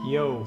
Yo.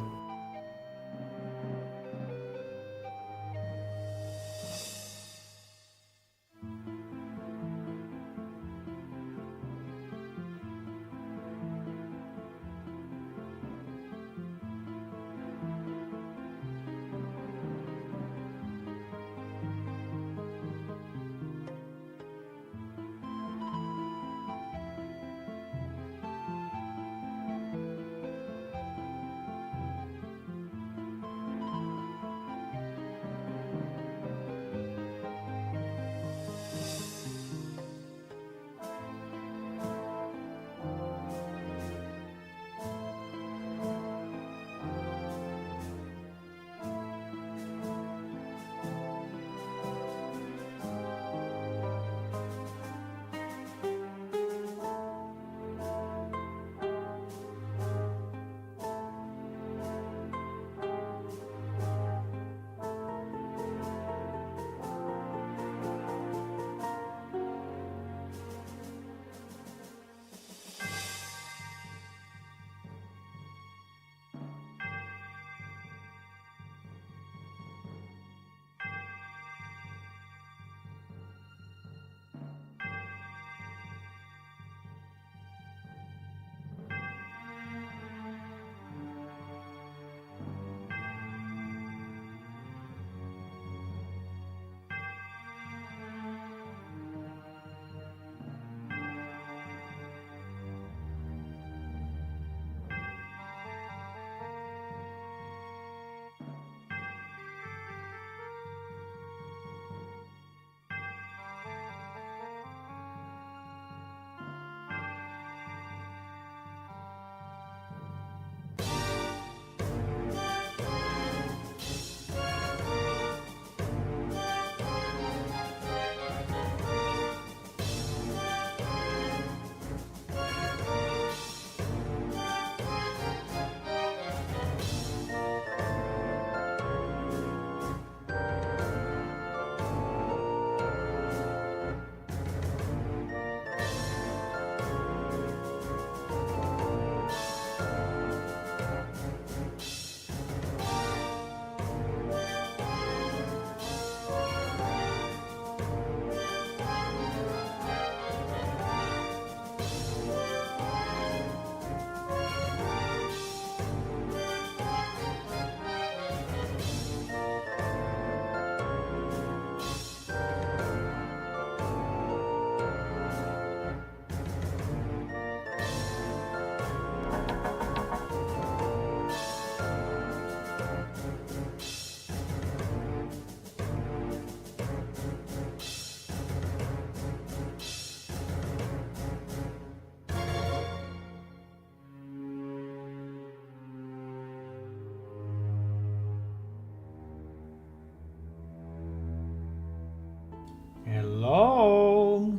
Hello.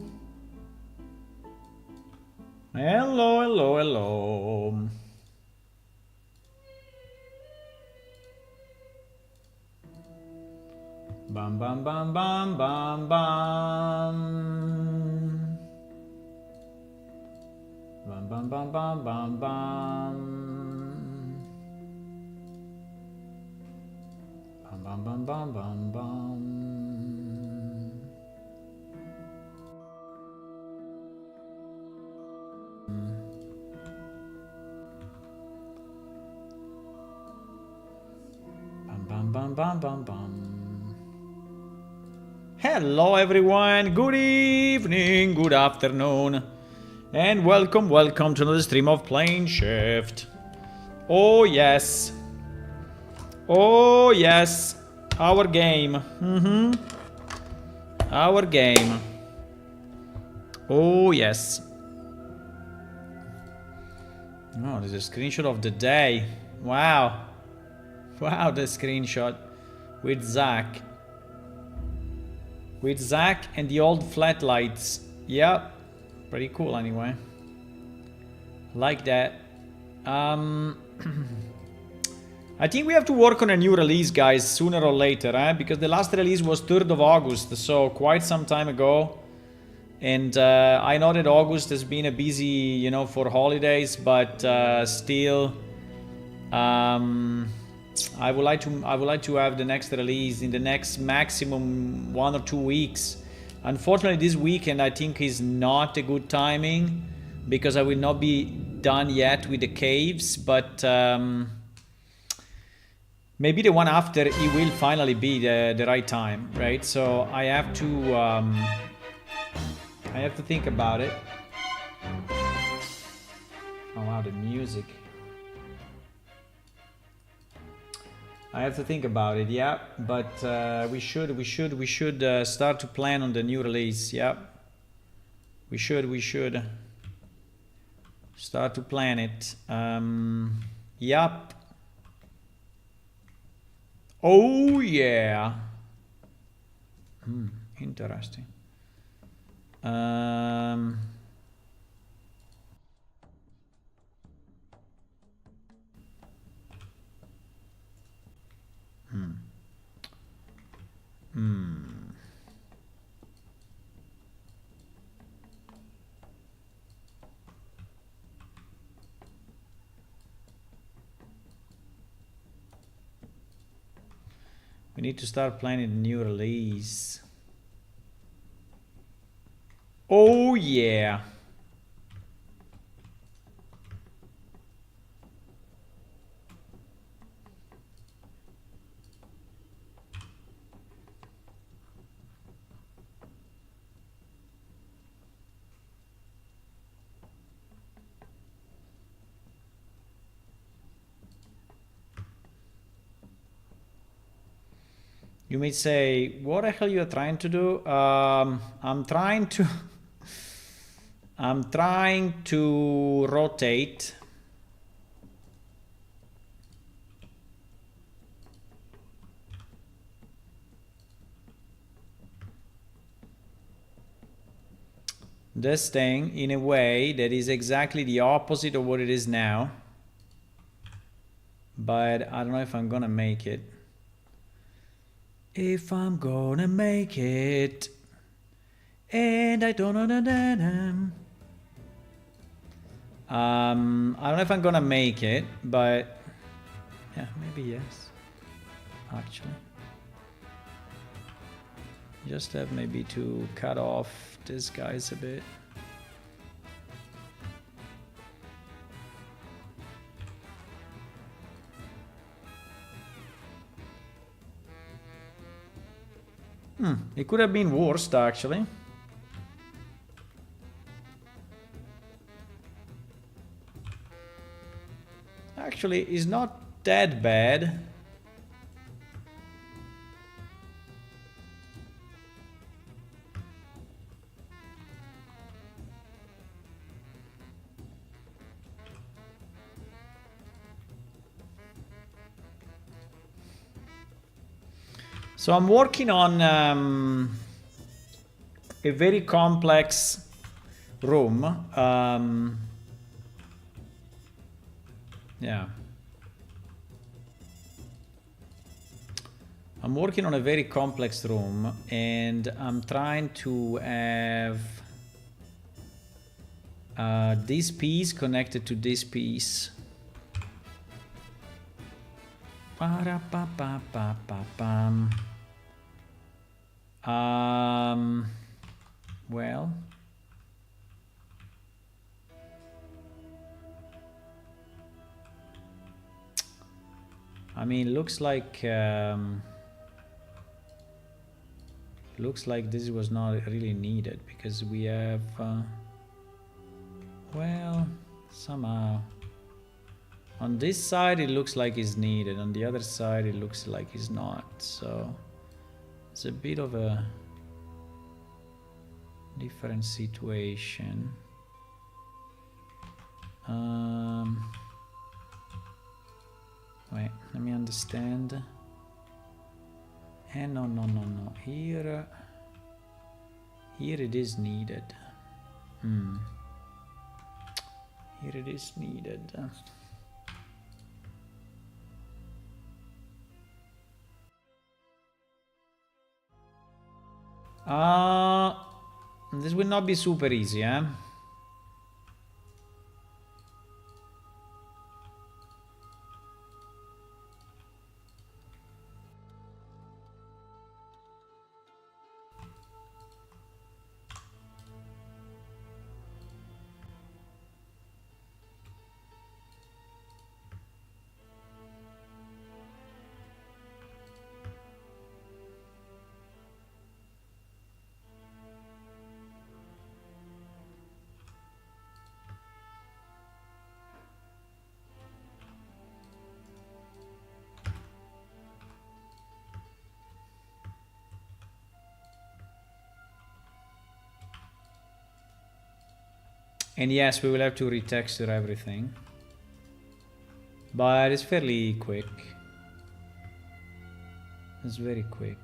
Hello, hello, hello. Bam, bam, bam, bam, bam, bam. Bam, bam, bam, bam, bam, bam. Bam, bam, bam, bam, bam, bam. Bam, bam, bam, bam, bam. Hello everyone, good evening, good afternoon, and welcome to another stream of Plane Shift. Oh yes, our game, our game. Oh yes. Oh, there's a screenshot of the day. Wow, the screenshot with Zach. With Zach and the old flat lights. Yeah, pretty cool anyway. Like that. I think we have to work on a new release, guys, sooner or later, because the last release was 3rd of August, so quite some time ago. And I know that August has been a busy, for holidays, but still, I would like to have the next release in the next maximum 1 or 2 weeks. Unfortunately, this weekend I think is not a good timing because I will not be done yet with the caves, but maybe the one after it will finally be the right time, right? So I have to think about it. Oh wow, the music. I have to think about it, yeah. But we should start to plan on the new release, yeah. We should start to plan it. Yup. Oh yeah. Interesting. We need to start planning the new release. Oh yeah. You may say, what the hell you're trying to do? I'm trying to rotate this thing in a way that is exactly the opposite of what it is now. But I don't know if I'm gonna make it. If I'm gonna make it, and I don't know I don't know if I'm gonna make it, but yeah, maybe yes. Actually, just have maybe to cut off these guys a bit. It could have been worse, actually. Actually, it's not that bad. So I'm working on a very complex room. Yeah. I'm working on a very complex room and I'm trying to have this piece connected to this piece. Well, I mean, looks like this was not really needed because we have well, somehow on this side it looks like it's needed, on the other side it looks like it's not, so it's a bit of a different situation. Wait, let me understand. And no. Here it is needed. Here it is needed. This will not be super easy, eh? And yes, we will have to retexture everything. But it's fairly quick. It's very quick.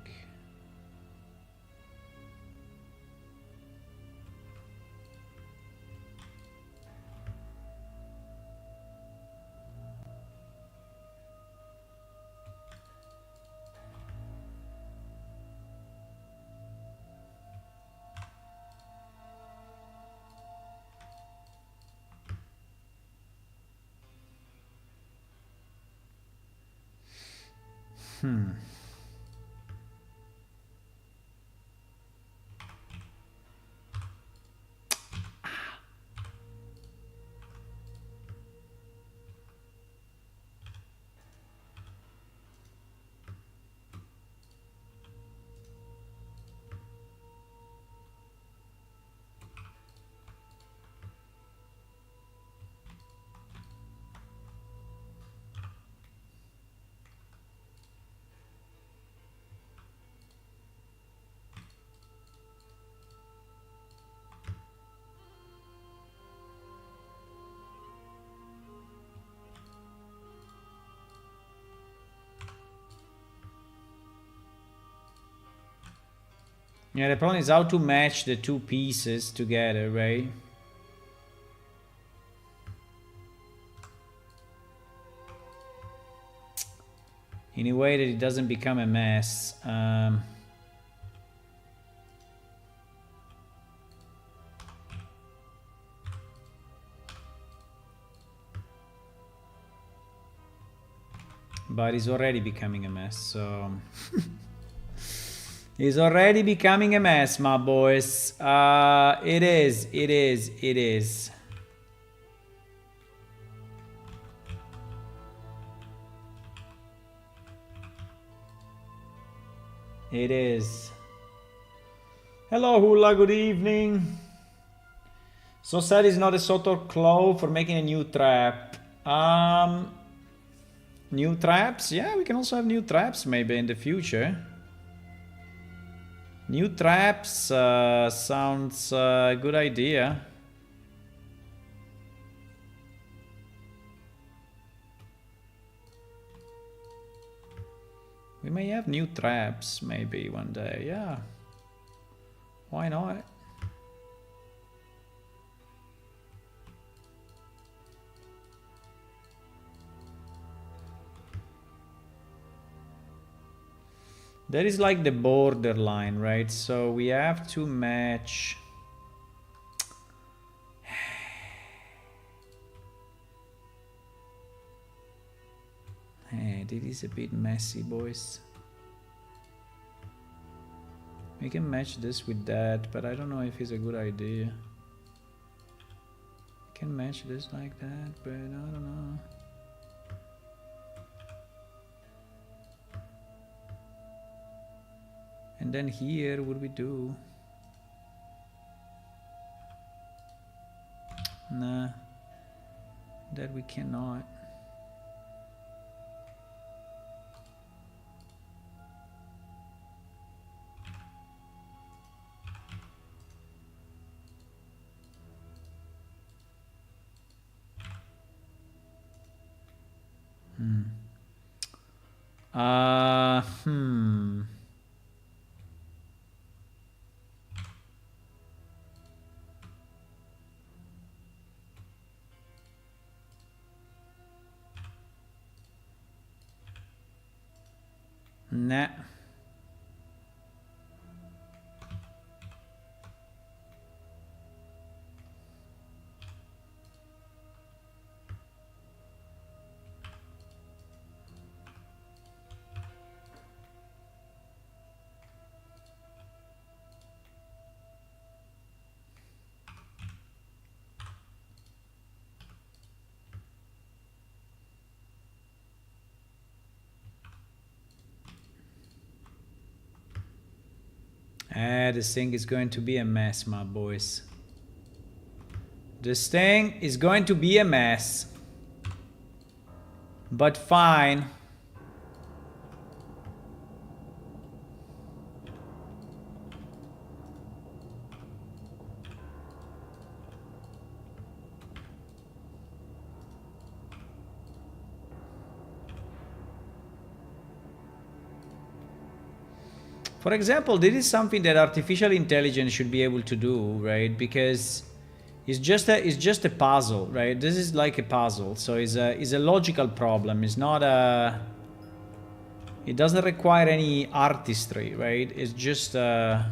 Yeah, the problem is how to match the two pieces together, right? In a way that it doesn't become a mess. But it's already becoming a mess, so... It's already becoming a mess, my boys. It is. It is. It is. Hello, Hula. Good evening. So sad is not a sort of claw for making a new trap. New traps? Yeah, we can also have new traps maybe in the future. New traps sounds a good idea. We may have new traps maybe one day, yeah. Why not? That is like the borderline, right? So we have to match... Hey, this is a bit messy, boys. We can match this with that, but I don't know if it's a good idea. We can match this like that, but I don't know. And then here, what do we do? Nah, that we cannot. Nah. This thing is going to be a mess, my boys. This thing is going to be a mess. But fine. For example, this is something that artificial intelligence should be able to do, right? Because it's just a puzzle, right? This is like a puzzle, so it's a logical problem. It's not a. It doesn't require any artistry, right? It's just I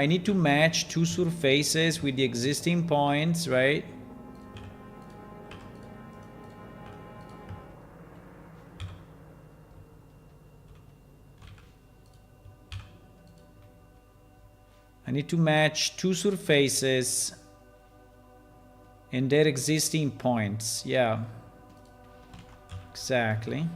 need to match two surfaces with the existing points, right? I need to match two surfaces and their existing points. Yeah, exactly.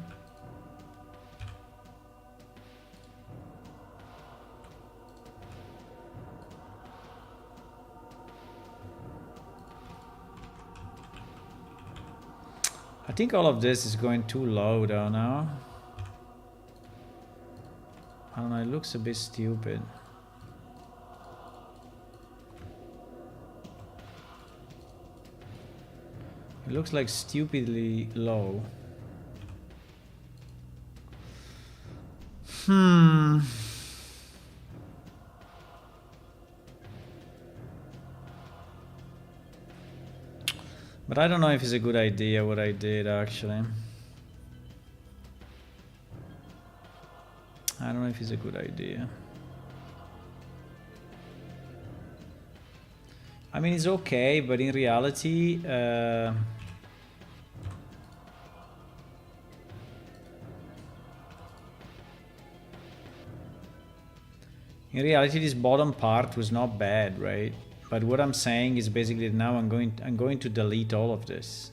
I think all of this is going too low though now. I don't know, it looks a bit stupid. It looks like stupidly low. But I don't know if it's a good idea what I did actually. I don't know if it's a good idea. I mean, it's okay, but in reality, this bottom part was not bad, right? But what I'm saying is basically now I'm going to delete all of this,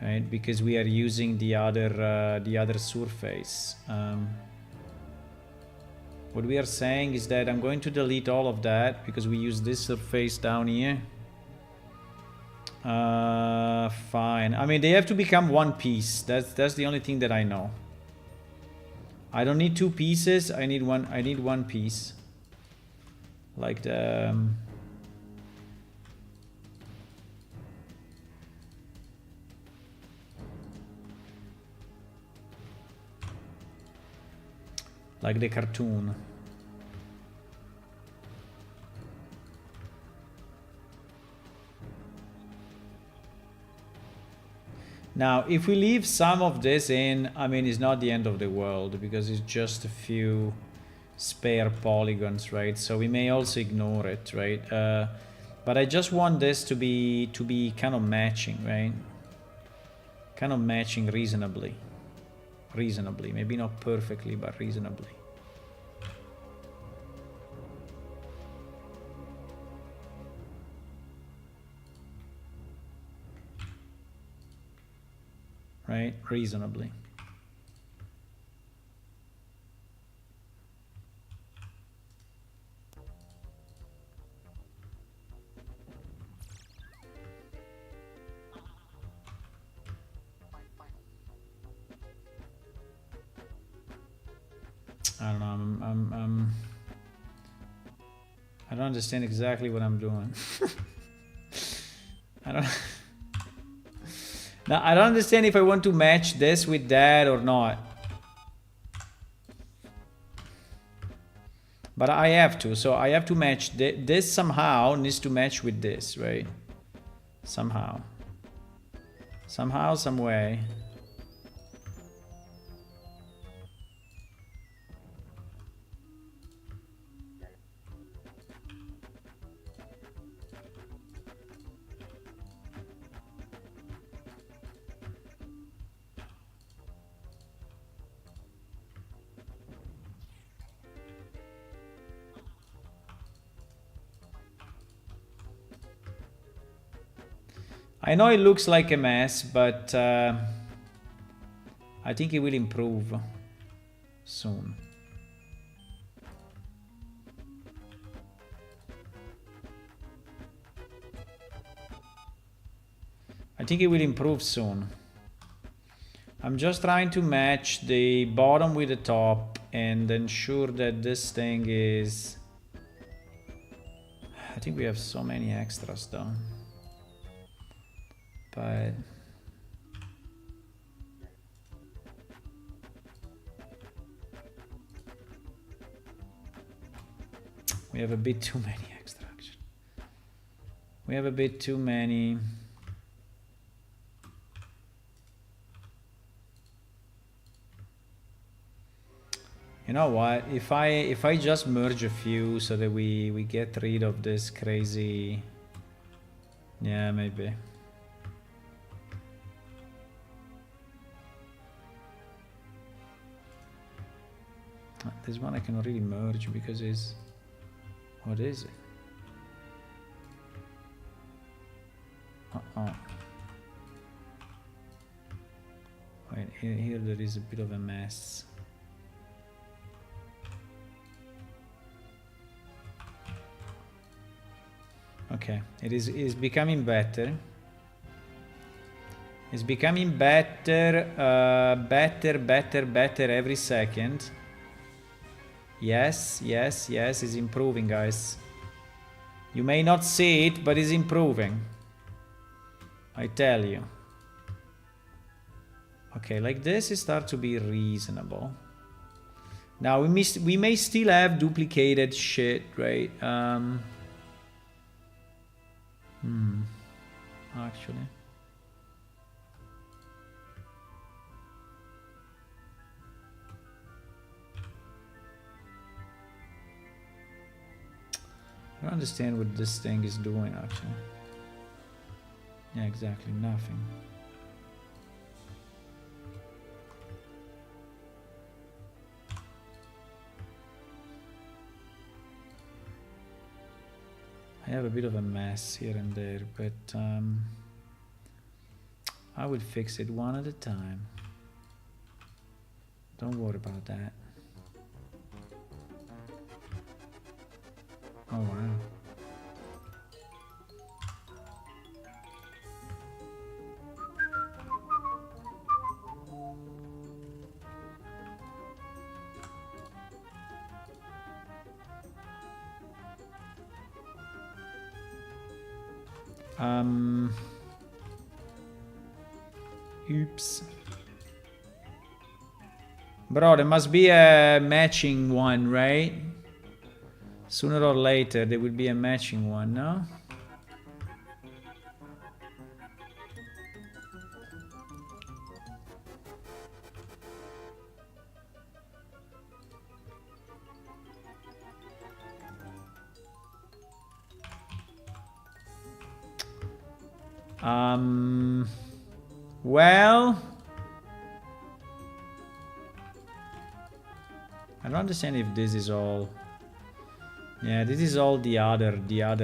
right? Because we are using the other surface. What we are saying is that I'm going to delete all of that because we use this surface down here. Fine. I mean, they have to become one piece. That's the only thing that I know. I don't need two pieces. I need one piece. Like the like the cartoon. Now, if we leave some of this in, I mean, it's not the end of the world because it's just a few spare polygons, right? So we may also ignore it, right? But I just want this to be kind of matching, right? Kind of matching reasonably. Reasonably, maybe not perfectly, but reasonably. Right? Reasonably. I don't know, I don't understand exactly what I'm doing. Now, I don't understand if I want to match this with that or not. But I have to, so I have to match this somehow needs to match with this, right? Somehow. Somehow, some way. I know it looks like a mess, but I think it will improve soon. I think it will improve soon. I'm just trying to match the bottom with the top and ensure that this thing is... I think we have so many extras though. But We have a bit too many extraction. We have a bit too many. You know what? If I just merge a few so that we get rid of this crazy. Yeah, maybe. This one I cannot really merge because it's. What is it? Wait, here there is a bit of a mess. Okay, it is becoming better. It's becoming better, better every second. Yes, it's improving, guys. You may not see it, but it's improving. I tell you. Okay, like this it starts to be reasonable. Now we may still have duplicated shit, right? Actually. I don't understand what this thing is doing, actually. Yeah, exactly, nothing. I have a bit of a mess here and there, but I will fix it one at a time. Don't worry about that. Oh wow. Oops. Bro, there must be a matching one, right? Sooner or later there will be a matching one, no? Well, I don't understand if this is all. Yeah, this is all the other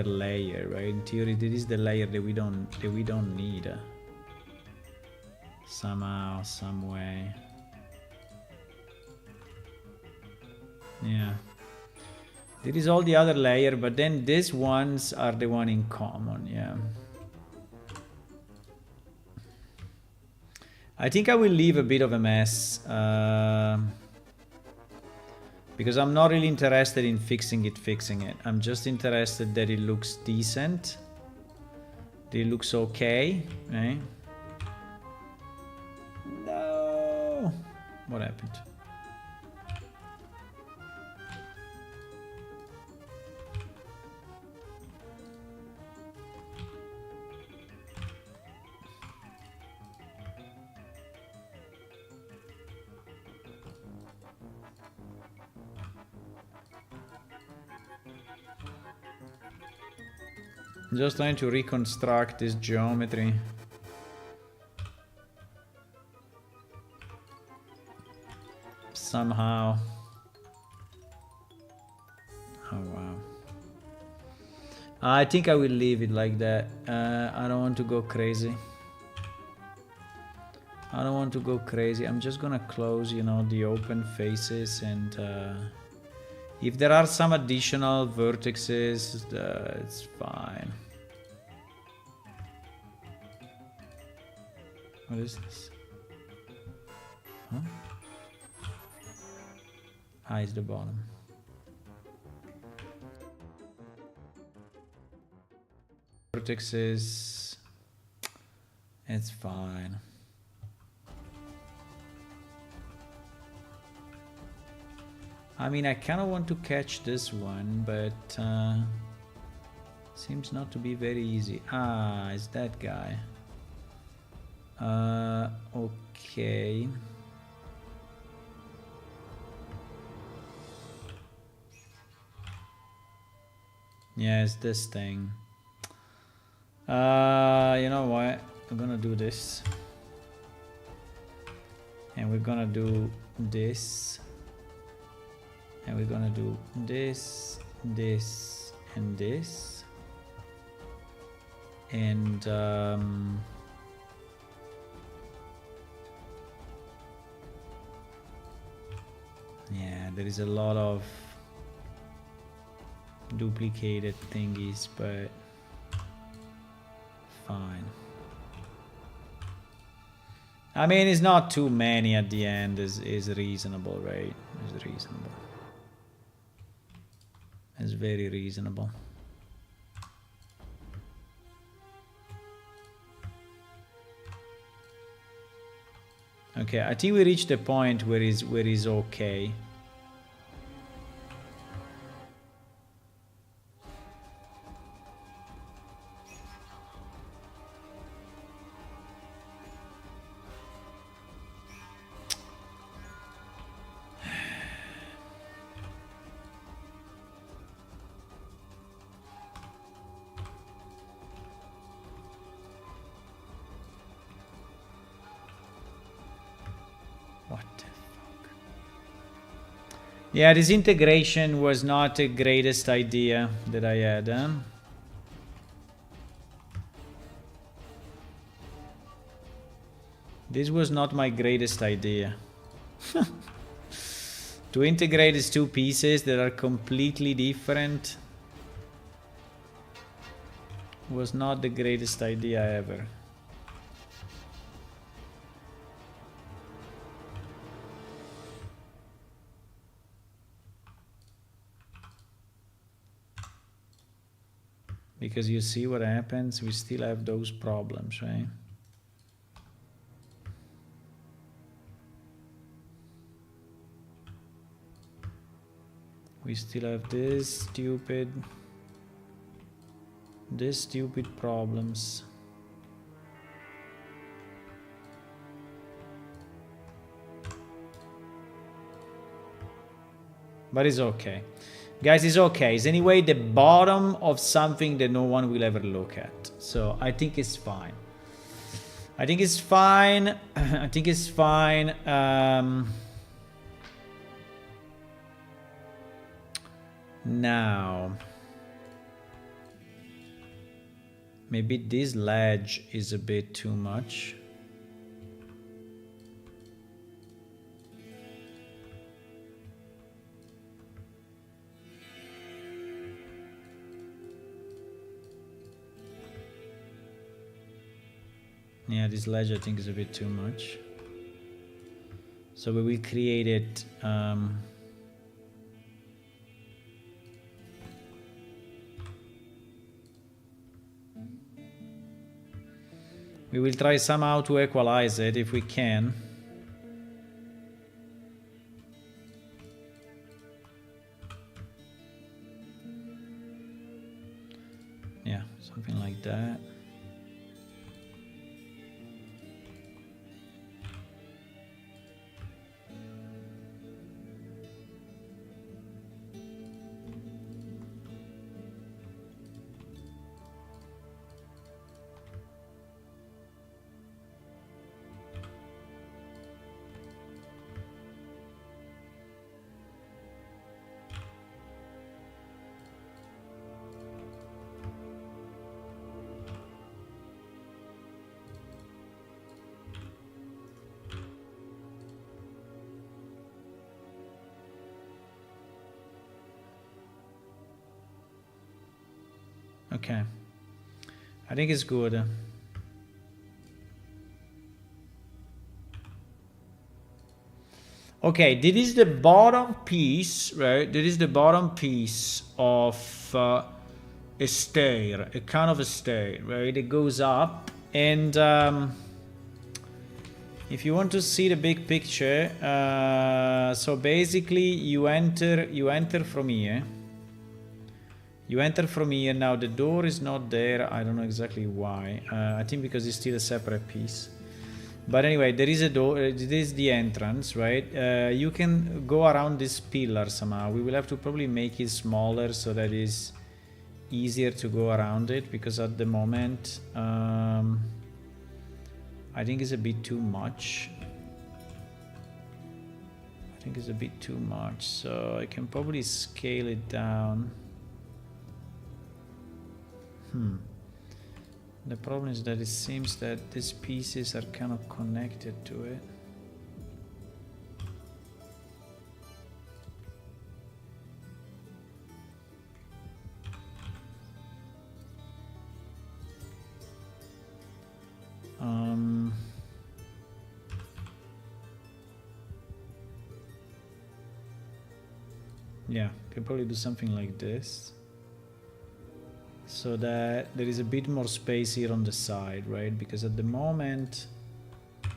layer, right? In theory, this is the layer that we don't need. Somehow, some way. Yeah. This is all the other layer, but then these ones are the one in common, yeah. I think I will leave a bit of a mess. Because I'm not really interested in fixing it. I'm just interested that it looks decent. That it looks okay, right? No! What happened? I'm just trying to reconstruct this geometry. Somehow. Oh wow. I think I will leave it like that. I don't want to go crazy. I'm just gonna close, you know, the open faces, and if there are some additional vertices, it's fine. What is this? Huh? Ah, it's the bottom. Vertices, it's fine. I mean, I kind of want to catch this one, but seems not to be very easy. Ah, it's that guy. Okay. Yeah, it's this thing. You know what? I'm gonna do this. And we're gonna do this. And we're gonna do this, this, and this. And yeah, there is a lot of duplicated thingies, but fine. I mean, it's not too many at the end, is reasonable, right? Is reasonable. It's very reasonable. Okay, I think we reached the point where is okay. Yeah, this integration was not the greatest idea that I had, huh? This was not my greatest idea. To integrate these two pieces that are completely different was not the greatest idea ever. Because you see what happens, we still have those problems, right? We still have this stupid problems. But it's okay. Guys, it's okay. It's anyway the bottom of something that no one will ever look at. So I think it's fine. I think it's fine. I think it's fine. Now, maybe this ledge is a bit too much. Yeah, this ledge I think is a bit too much. So we will create it. We will try somehow to equalize it if we can. Yeah, something like that. Okay, I think it's good. Okay, this is the bottom piece, right? This is the bottom piece of a stair, a kind of a stair, right? It goes up, and if you want to see the big picture, so basically you enter from here. You enter from here. Now the door is not there. I don't know exactly why. I think because it's still a separate piece. But anyway, there is a door. This is the entrance, right? You can go around this pillar somehow. We will have to probably make it smaller so that it's easier to go around it, because at the moment I think it's a bit too much. I think it's a bit too much, so I can probably scale it down. The problem is that it seems that these pieces are kind of connected to it. Yeah, can probably do something like this, so that there is a bit more space here on the side, right? Because at the moment I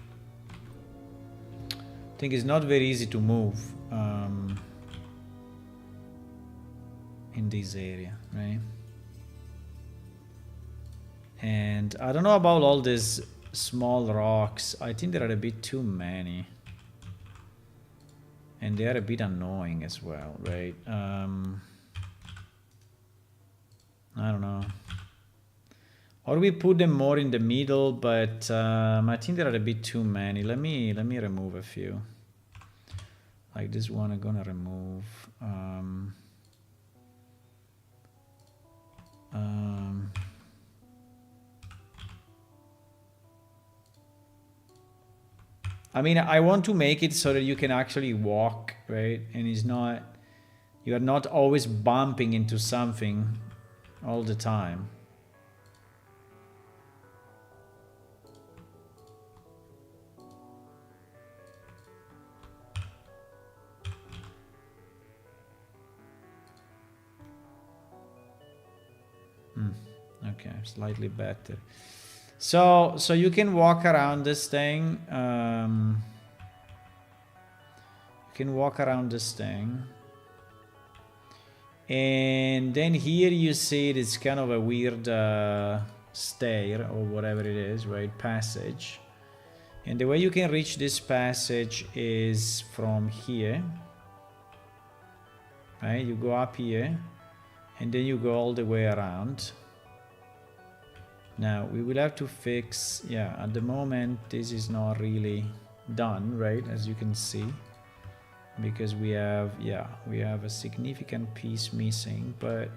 think it's not very easy to move in this area, right? And I don't know about all these small rocks. I think there are a bit too many. And they are a bit annoying as well, right? I don't know. Or we put them more in the middle, but I think there are a bit too many. Let me remove a few. Like this one I'm gonna remove. I mean, I want to make it so that you can actually walk, right? And it's not, you are not always bumping into something all the time. Okay, slightly better. So you can walk around this thing. You can walk around this thing. And then here you see it's kind of a weird stair or whatever it is, right? Passage. And the way you can reach this passage is from here. Right? You go up here and then you go all the way around. Now we will have to fix, yeah, at the moment this is not really done, right, as you can see, because we have, yeah, we have a significant piece missing, but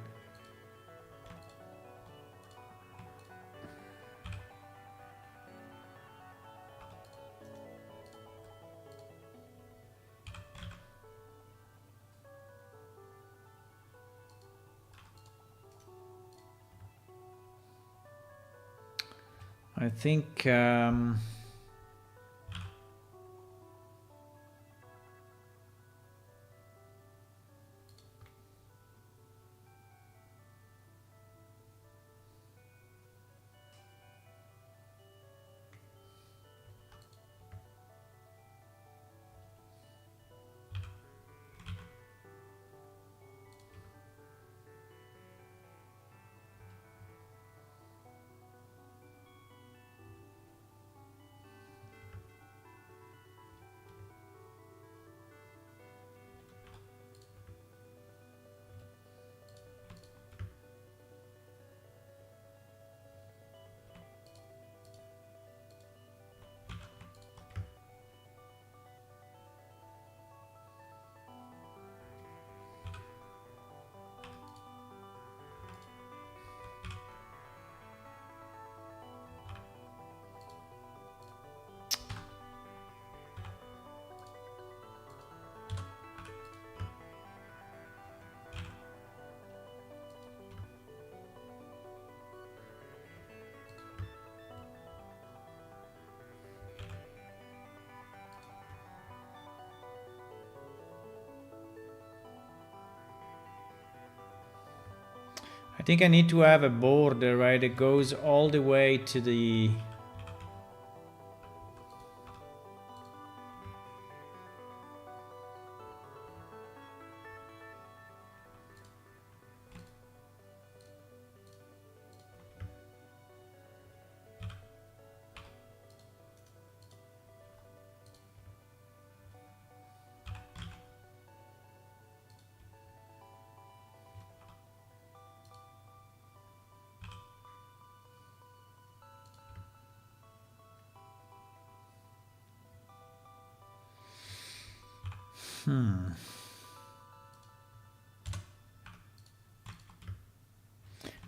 I think I think I need to have a border, right? It goes all the way to the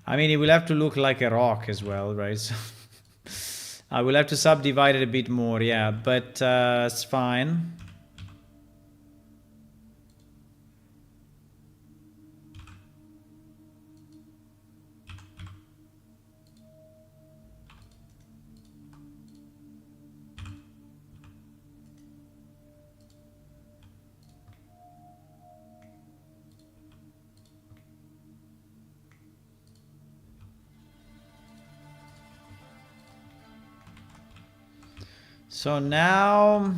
I mean, it will have to look like a rock as well, right? So I will have to subdivide it a bit more, yeah, but it's fine. So now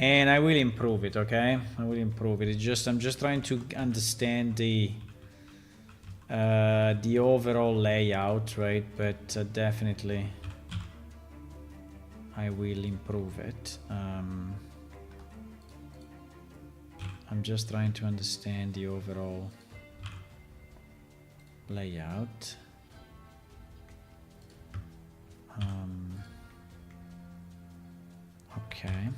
and I will improve it, okay? I will improve it. It's just I'm just trying to understand the overall layout, right? But definitely I will improve it. I'm just trying to understand the overall layout. Okay.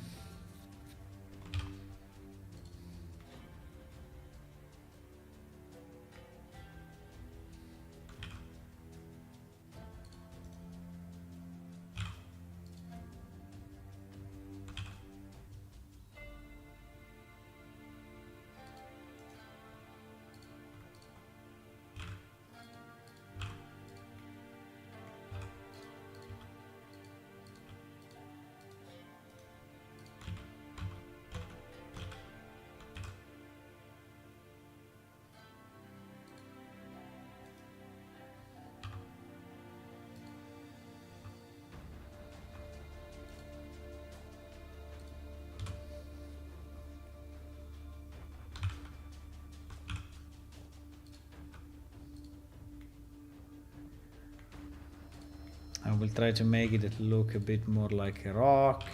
I will try to make it look a bit more like a rock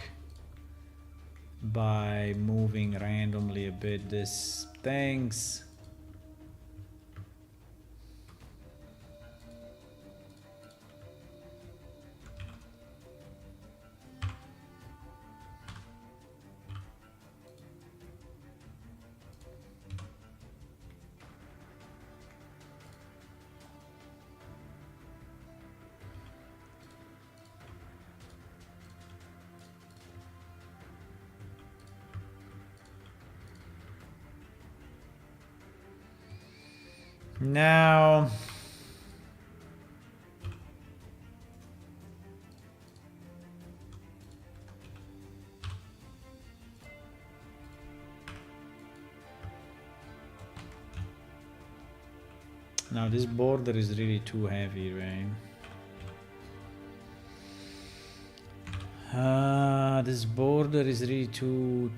by moving randomly a bit these things. Now this border is really too heavy, right? This border is really too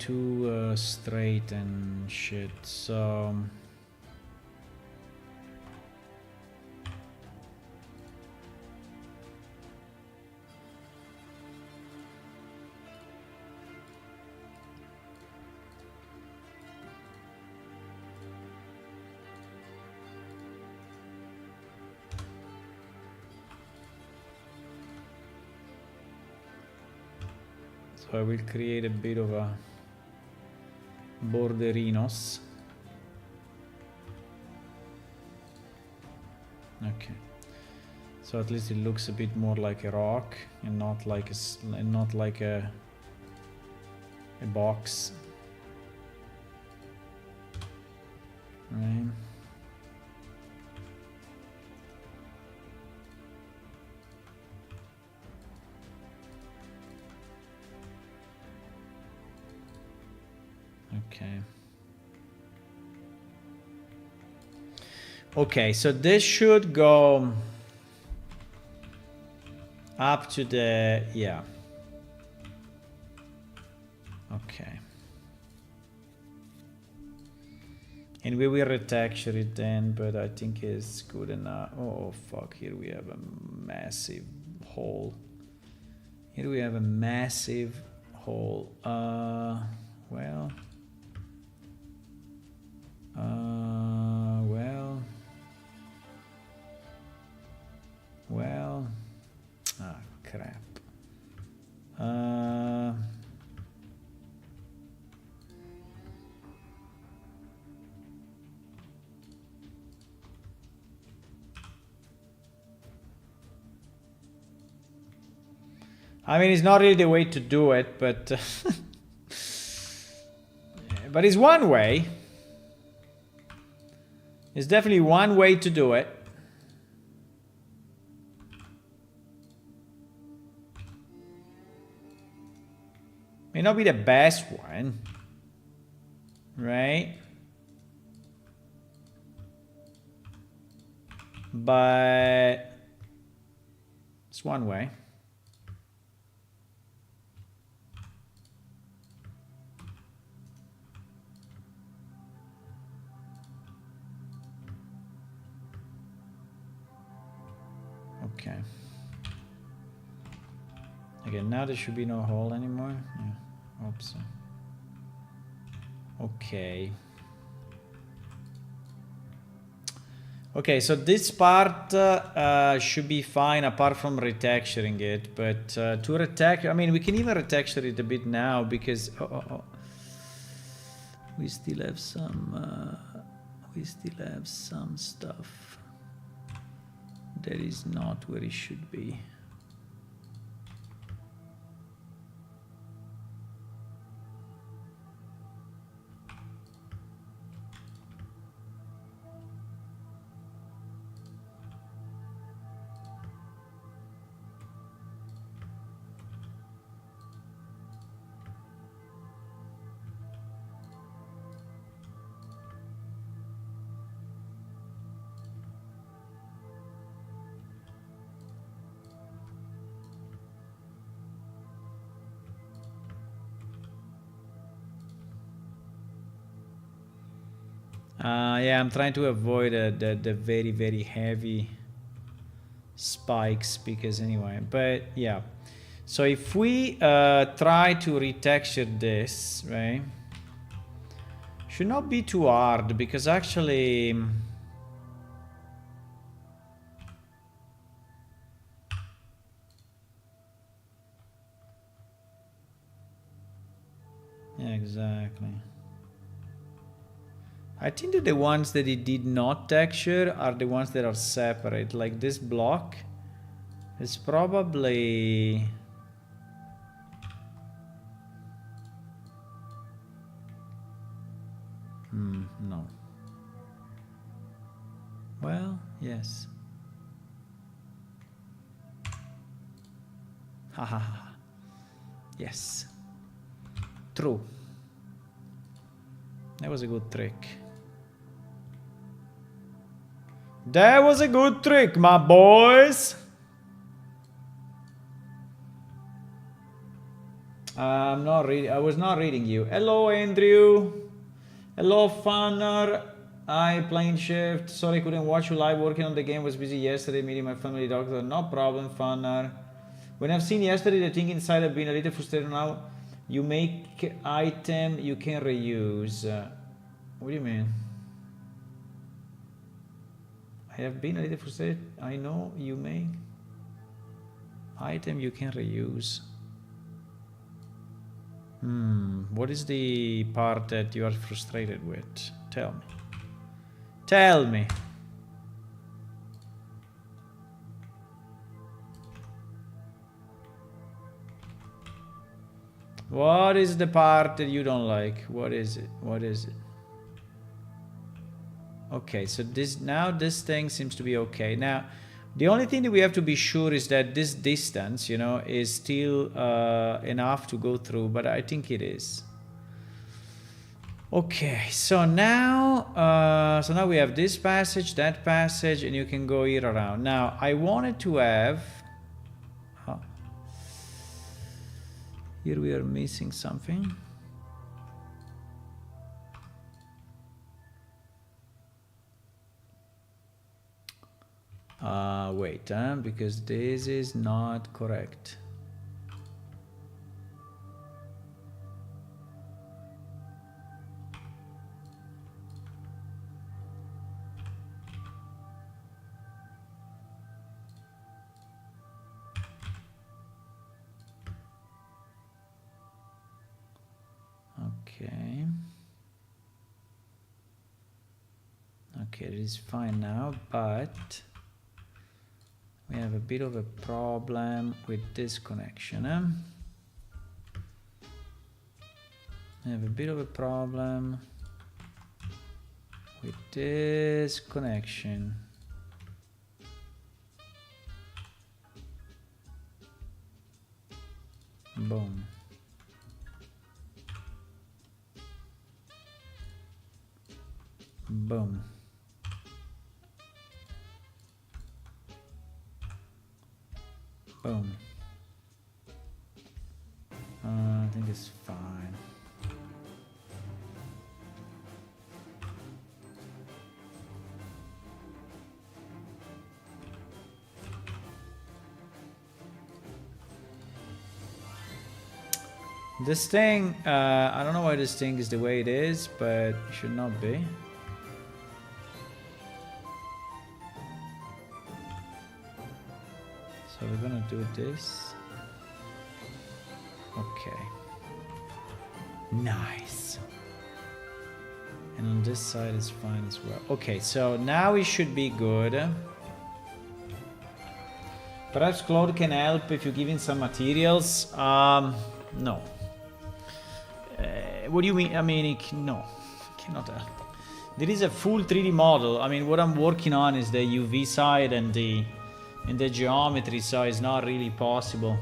straight and shit, so I will create a bit of a borderinos. Okay, so at least it looks a bit more like a rock and not like a box, right? Okay. Okay, so this should go up to the, yeah. Okay. And we will retexture it then, but I think it's good enough. Oh, fuck, here we have a massive hole. Here we have a massive hole. Well. Ah, crap. I mean, it's not really the way to do it, but but it's one way. It's definitely one way to do it. May not be the best one, right? But it's one way. Okay. Again, now there should be no hole anymore. Yeah, hope so. Okay. Okay, so this part should be fine apart from retexturing it, but to retexture, I mean, we can even retexture it a bit now because we still have some stuff that is not where it should be. Yeah, I'm trying to avoid the very, very heavy spikes because anyway, but yeah. So if we try to retexture this, right? Should not be too hard because actually... Yeah, exactly. I think that the ones that it did not texture are the ones that are separate. Like this block is probably... no. Well, yes. Haha. Yes. True. That was a good trick. That was a good trick, my boys. I'm not reading. I was not reading you. Hello, Andrew. Hello, Funner. Hi, Plane Shift. Sorry, couldn't watch you live. Working on the game. Was busy yesterday, meeting my family doctor. No problem, Funner. When I've seen yesterday, the thing inside, I've been a little frustrated now. You make item you can reuse. What do you mean? I have been a little frustrated. I know you make item you can reuse. What is the part that you are frustrated with? Tell me. Tell me. What is the part that you don't like? What is it? What is it? Okay, so this thing seems to be okay. Now, the only thing that we have to be sure is that this distance, you know, is still enough to go through, but I think it is. Okay, so now we have this passage, that passage, and you can go here around. Now I wanted to have. Here we are missing something. Wait, because this is not correct. Okay. Okay, it is fine now, but we have a bit of a problem with this connection. We have a bit of a problem with this connection. Boom. Boom. Boom. I think it's fine. This thing, I don't know why this thing is the way it is, but it should not be. So we're gonna do this. Okay. Nice. And on this side is fine as well. Okay, so now it should be good. Perhaps Claude can help if you give him some materials. No. What do you mean? I mean, no, cannot help. There is a full 3D model. I mean, what I'm working on is the UV side and the geometry, so it's not really possible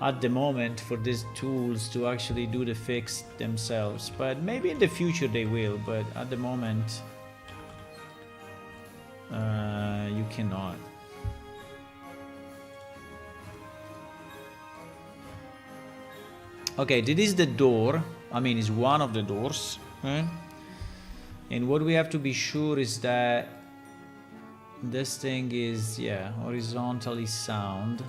at the moment for these tools to actually do the fix themselves. But maybe in the future they will, but at the moment you cannot. Okay, this is the door. I mean, it's one of the doors. Right? And what we have to be sure is that this thing is, yeah, horizontally sound.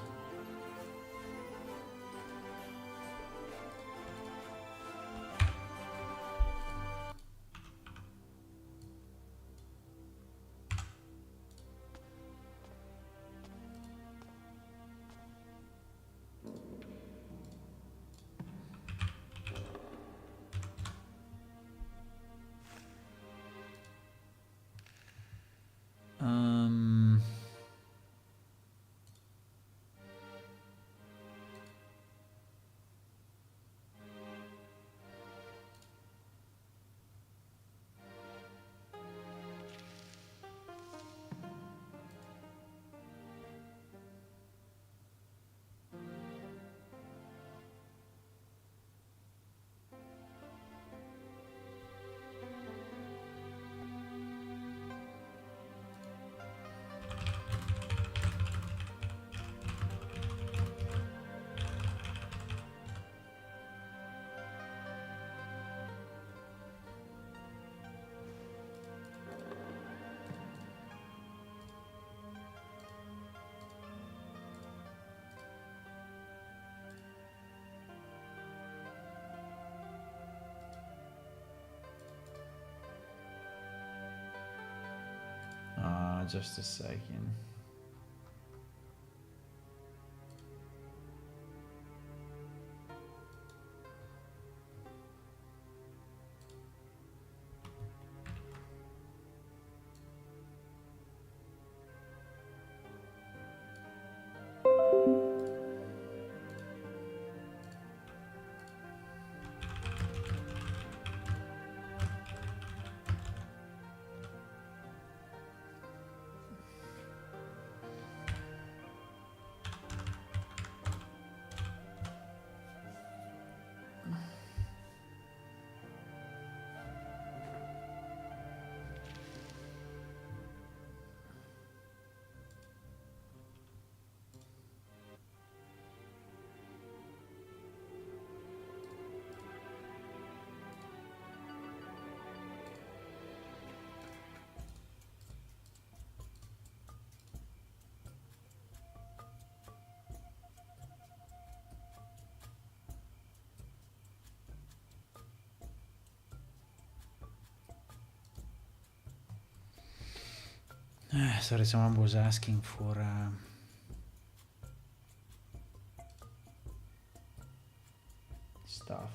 Just a second. Sorry, someone was asking for stuff.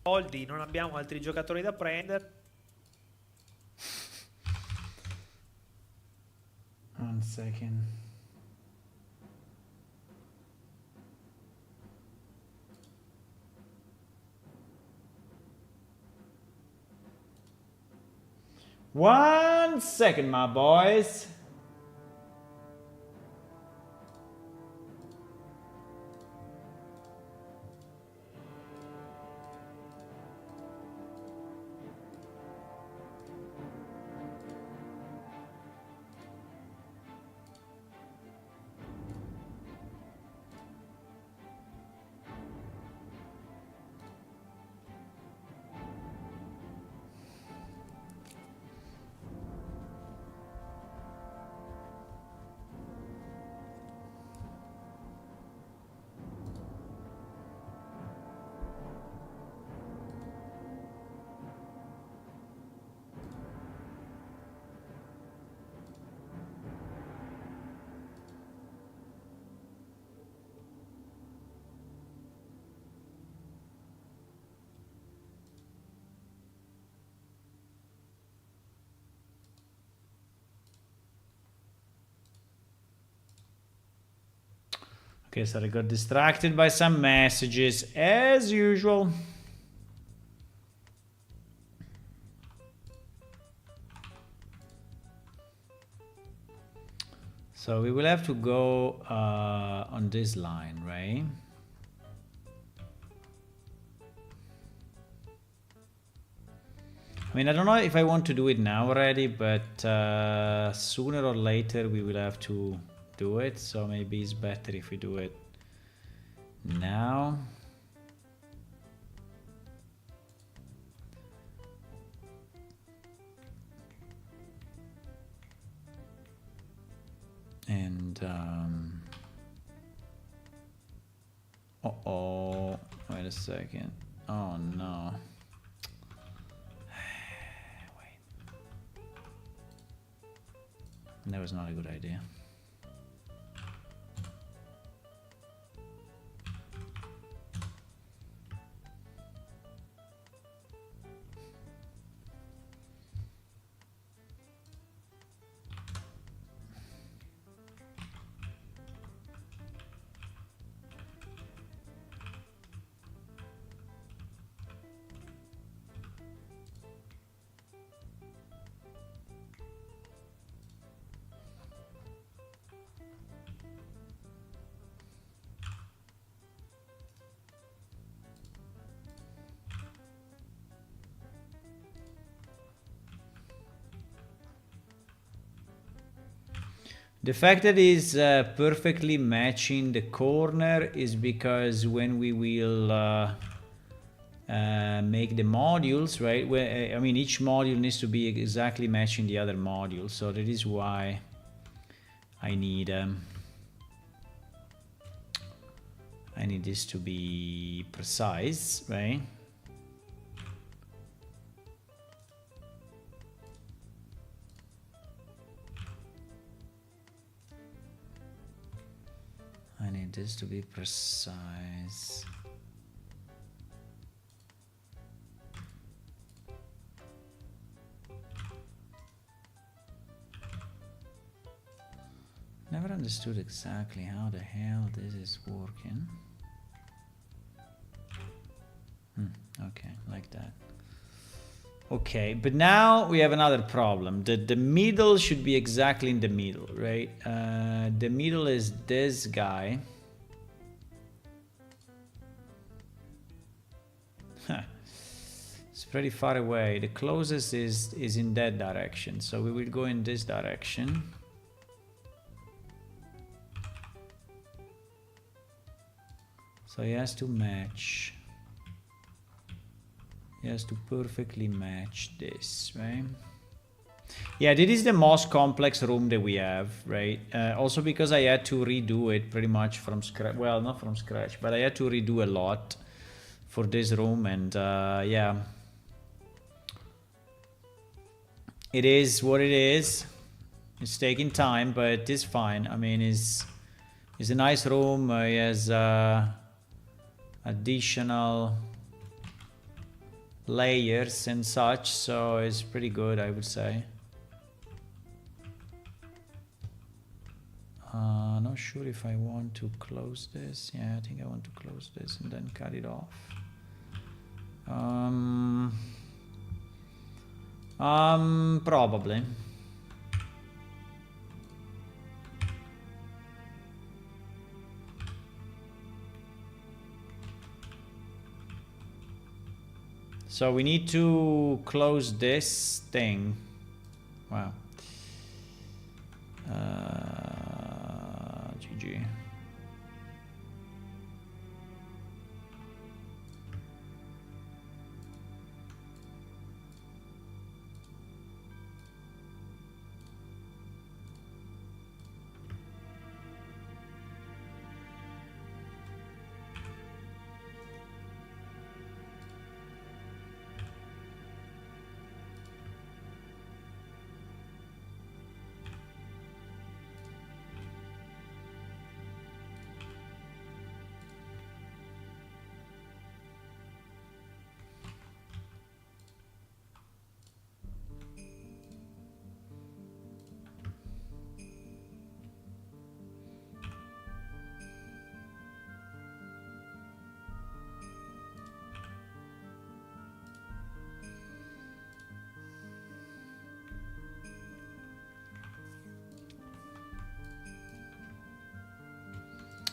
Soldi, non abbiamo altri giocatori da prendere. 1 second. One second, my boys. Okay, so I got distracted by some messages as usual. So we will have to go on this line, right? I mean, I don't know if I want to do it now already, but sooner or later we will have to do it. So maybe it's better if we do it now. And uh-oh, wait a second. Oh no. Wait. That was not a good idea. The fact that it's perfectly matching the corner is because when we will make the modules, right? Where I mean, each module needs to be exactly matching the other module. So that is why I need this to be precise, right? I need this to be precise. Never understood exactly how the hell this is working. Okay, like that. Okay, but now we have another problem. The middle should be exactly in the middle, right? The middle is this guy. It's pretty far away. The closest is in that direction. So we will go in this direction. So he has to match. He has to perfectly match this, right? Yeah, this is the most complex room that we have, right? Also because I had to redo it pretty much from scratch. Well, not from scratch, but I had to redo a lot for this room, and yeah. It is what it is. It's taking time, but it's fine. I mean, it's a nice room. It has additional layers and such, so it's pretty good, I would say. Not sure if I want to close this. Yeah, I think I want to close this and then cut it off. Probably. So we need to close this thing. Wow. GG.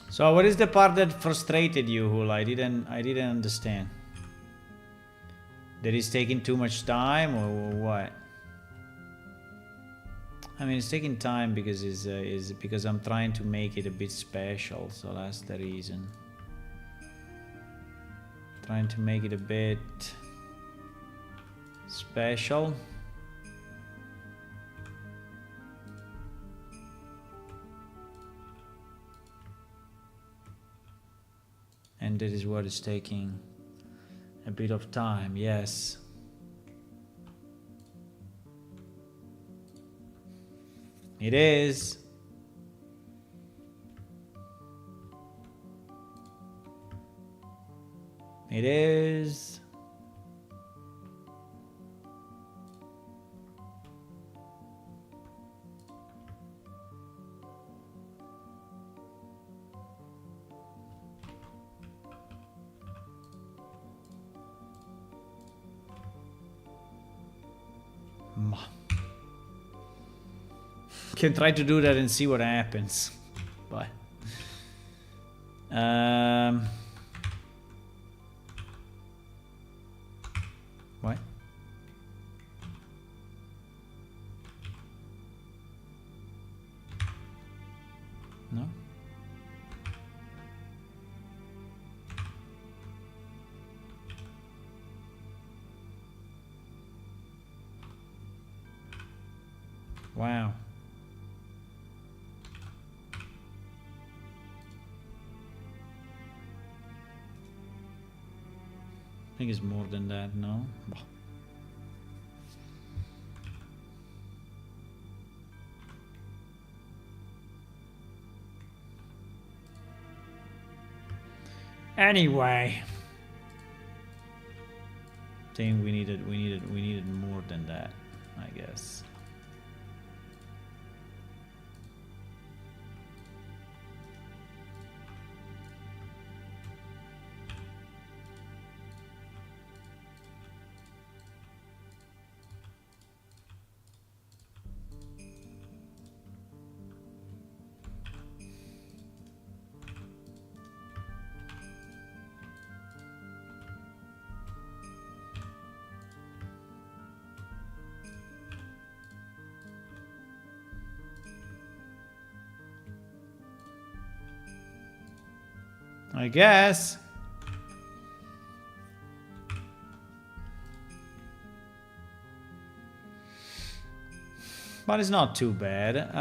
So what is the part that frustrated you, Hul? I didn't understand. That it's taking too much time or what? I mean, it's taking time because is because I'm trying to make it a bit special, so that's the reason. Trying to make it a bit special. And that is what is taking a bit of time, yes. It is. It is. Can try to do that and see what happens. But what? No? Wow. I think it's more than that, no? Anyway, I think we needed more than that, I guess. I guess. But it's not too bad.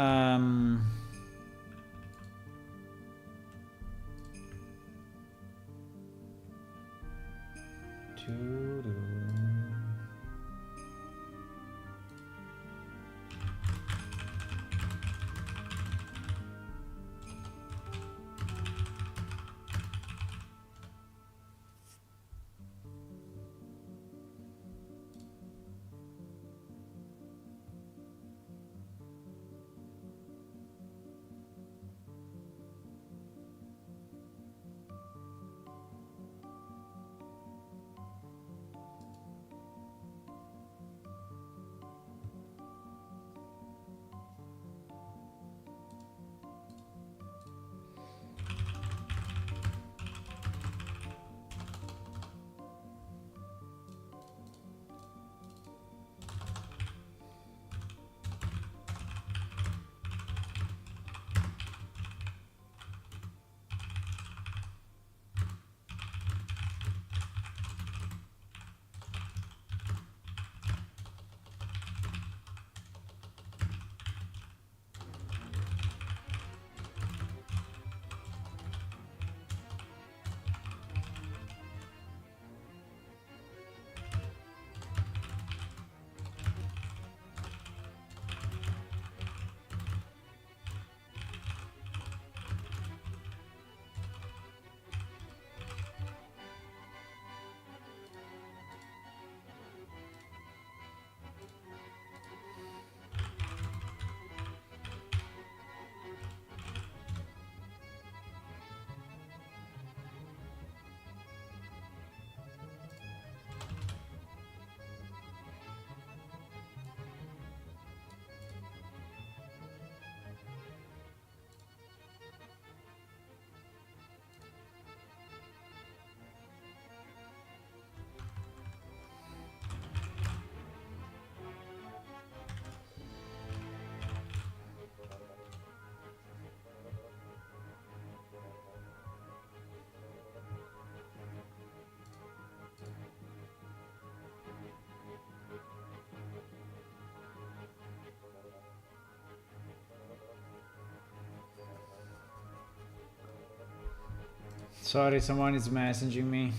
Sorry, someone is messaging me.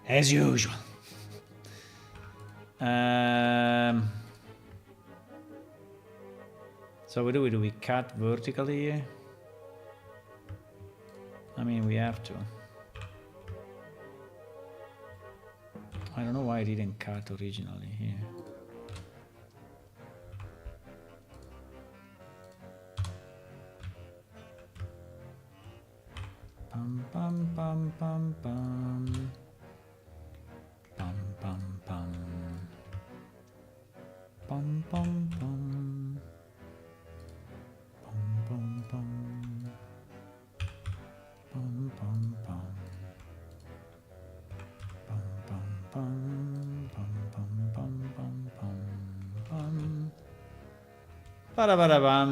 As usual. So what do we do? We cut vertically here? I mean, we have to. I don't know why I didn't cut originally here. Pum pum pum pum pum. Pum pum pum. Pum pum pum. Pum pum pum. Pum pum pum. Pum pum pum. Pum pum pum pum pum pum. Para para pam.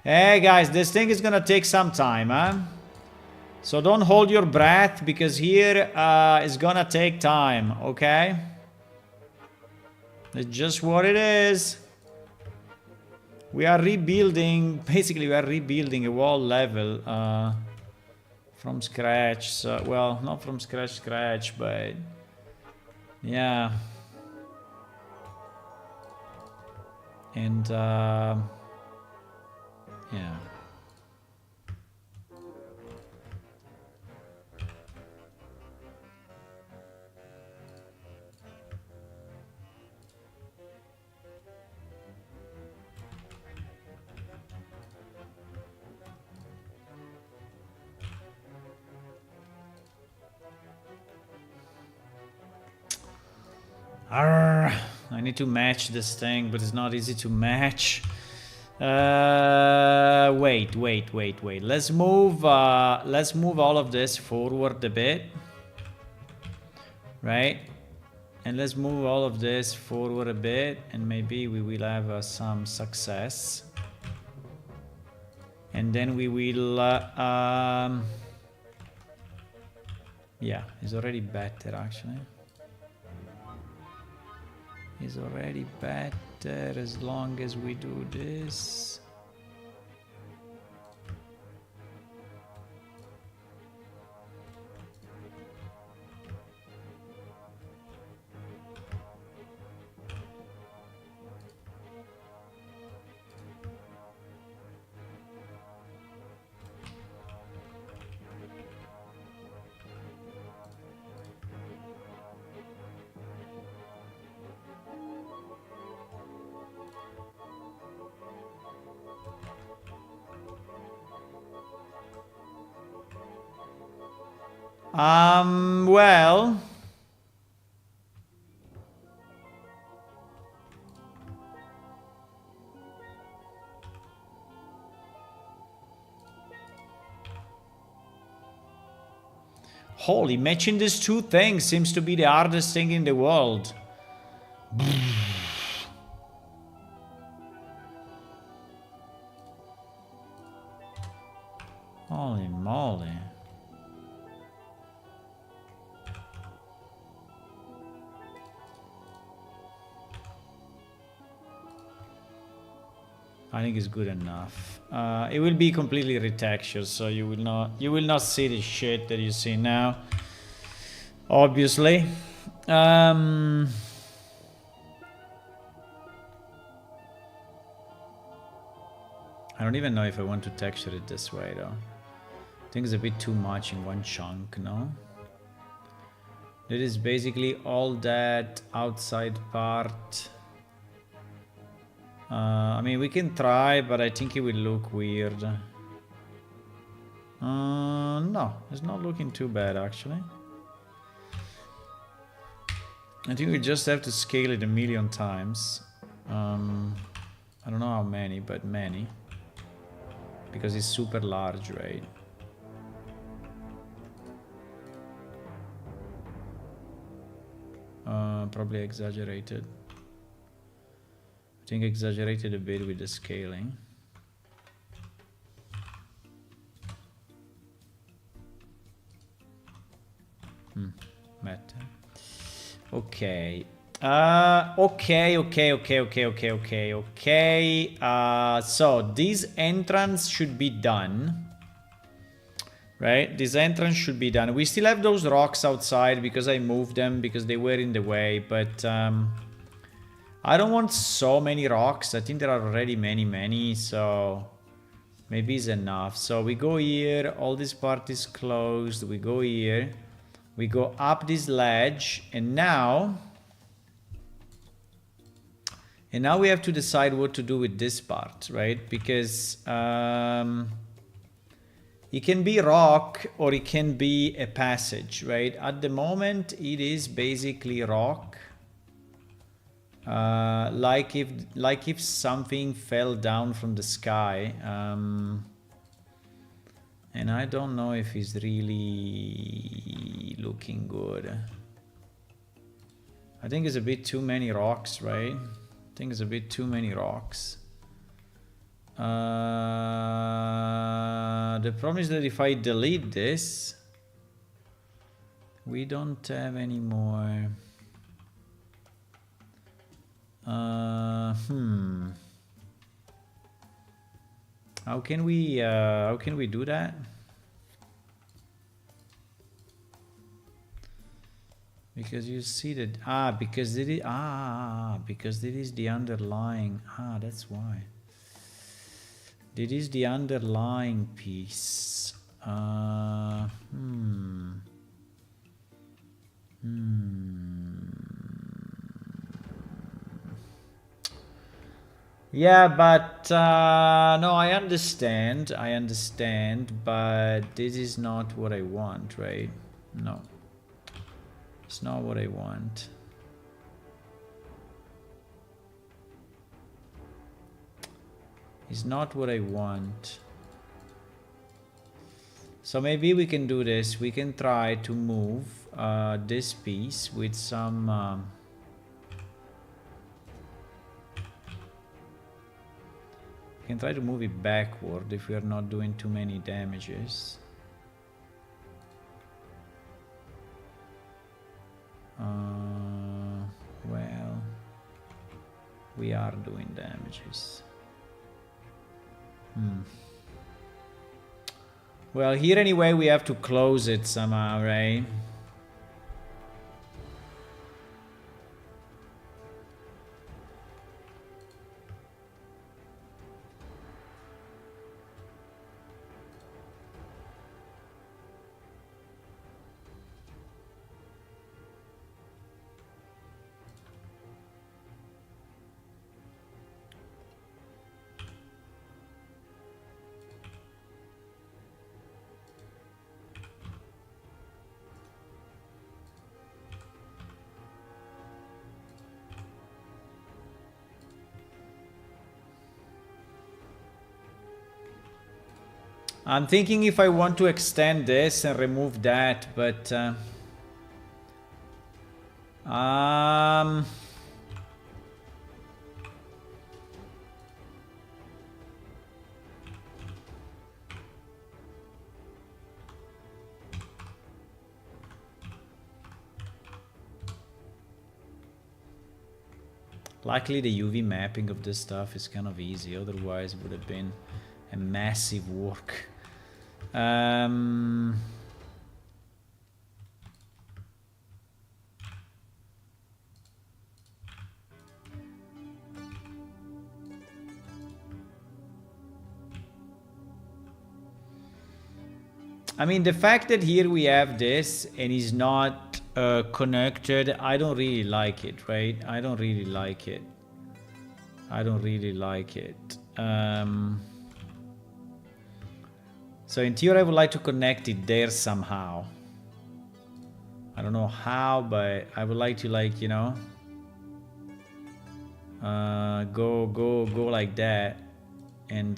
Hey guys, this thing is gonna take some time, huh? So don't hold your breath, because here it's gonna take time, okay? It's just what it is. We are rebuilding, basically we are rebuilding a wall level from scratch. So, well, not from scratch, but yeah. And yeah. Arrgh. I need to match this thing, but it's not easy to match. Wait. Let's move all of this forward a bit. Right? And let's move all of this forward a bit, and maybe we will have some success. And then we will yeah, it's already better actually. It's already better as long as we do this. Well, holy, matching these two things seems to be the hardest thing in the world. Holy moly. I think it's good enough. It will be completely retextured, so you will not see the shit that you see now. Obviously. I don't even know if I want to texture it this way though. I think it's a bit too much in one chunk, no? That is basically all that outside part. I mean, we can try, but I think it will look weird. No, it's not looking too bad actually. I think we just have to scale it 1,000,000 times. I don't know how many, but many. Because it's super large, right? Probably exaggerated. I think exaggerated a bit with the scaling. Better. Okay. Okay. So this entrance should be done. Right? This entrance should be done. We still have those rocks outside because I moved them because they were in the way, but I don't want so many rocks. I think there are already many, so maybe it's enough. So we go here, all this part is closed. We go here, we go up this ledge, and now we have to decide what to do with this part, right? Because it can be rock or it can be a passage, right? At the moment, it is basically rock. Like if something fell down from the sky, and I don't know if it's really looking good. I think it's a bit too many rocks, right? I think it's a bit too many rocks. The problem is that if I delete this, we don't have any more. How can we do that? Because you see that because it is because it is the underlying that's why. It is the underlying piece. Yeah, but no, I understand, but this is not what I want, right? No, it's not what I want. is not what I want. So maybe we can do this. We can try to move this piece with some... we can try to move it backward if we are not doing too many damages. Well, we are doing damages. Well, here anyway we have to close it somehow, right? I'm thinking if I want to extend this and remove that, but luckily the UV mapping of this stuff is kind of easy, otherwise it would have been a massive work. I mean, the fact that here we have this and is not connected, I don't really like it, right? I don't really like it. I don't really like it. So in theory, I would like to connect it there somehow. I don't know how, but I would like to, like, you know, go like that, and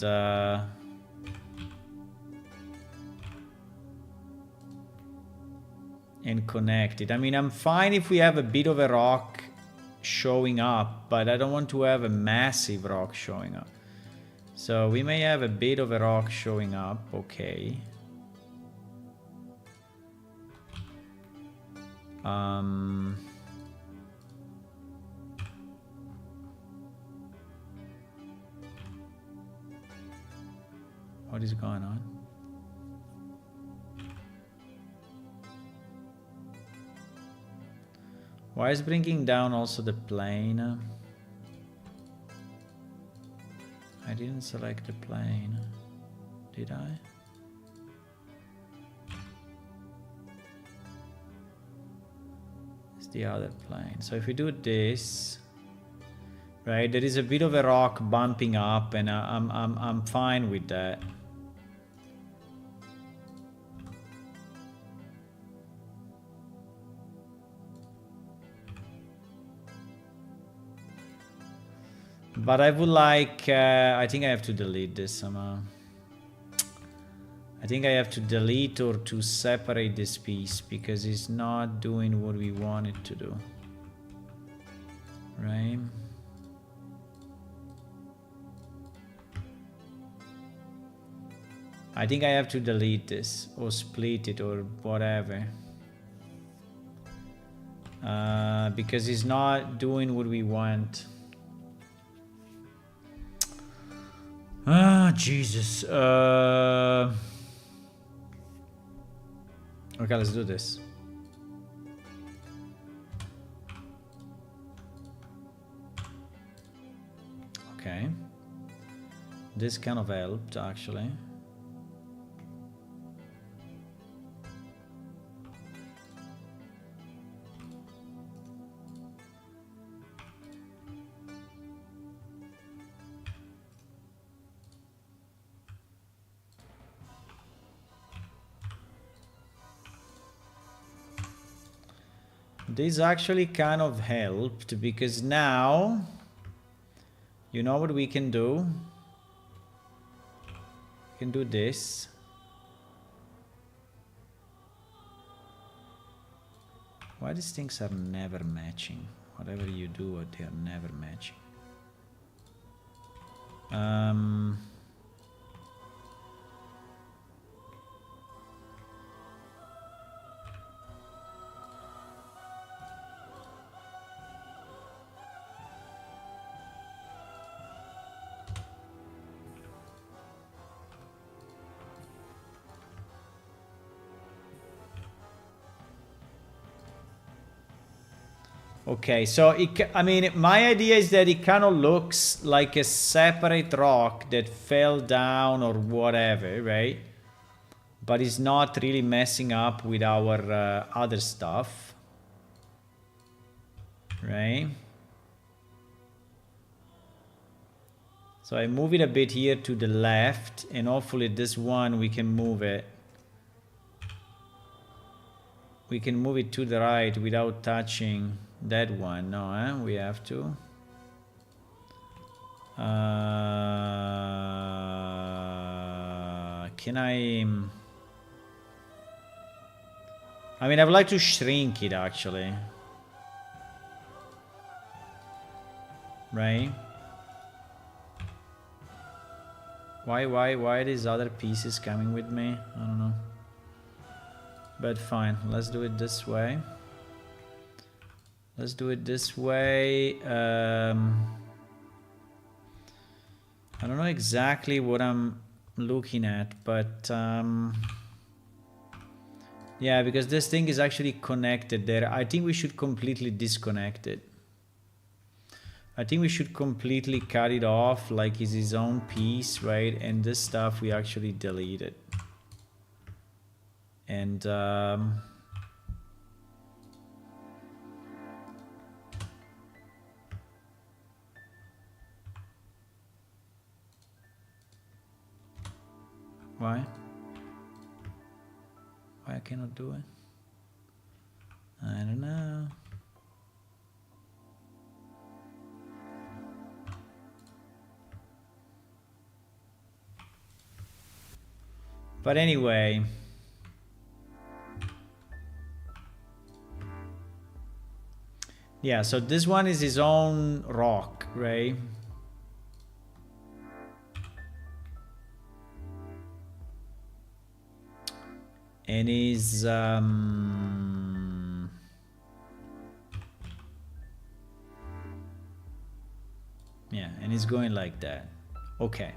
connect it. I mean, I'm fine if we have a bit of a rock showing up, but I don't want to have a massive rock showing up. So we may have a bit of a rock showing up, okay. What is going on? Why is bringing down also the plane? I didn't select the plane, did I? It's the other plane. So if we do this, right, there is a bit of a rock bumping up, and I'm fine with that. But I would like, I think I have to delete this somehow. I think I have to delete or to separate this piece because it's not doing what we want it to do. Right? I think I have to delete this or split it or whatever. Because it's not doing what we want. Ah, Jesus. Okay, let's do this. Okay. This kind of helped, actually. This actually kind of helped because now, you know what we can do? can do this. Why these things are never matching? Whatever you do, they are never matching. Okay, so I mean, my idea is that it kind of looks like a separate rock that fell down or whatever, right? But it's not really messing up with our other stuff, right? So I move it a bit here to the left, and hopefully this one we can move it. We can move it to the right without touching that one. No, we have to. Can I mean, I would like to shrink it actually. Right? Why are these other pieces coming with me? I don't know. But fine, let's do it this way. Let's do it this way. I don't know exactly what I'm looking at, but yeah, because this thing is actually connected there. I think we should completely disconnect it. I think we should completely cut it off like it's his own piece, right? And this stuff we actually delete it. And why? Why I cannot do it? I don't know. But anyway, yeah, so this one is his own rock, right? And he's yeah, and he's going like that. Okay,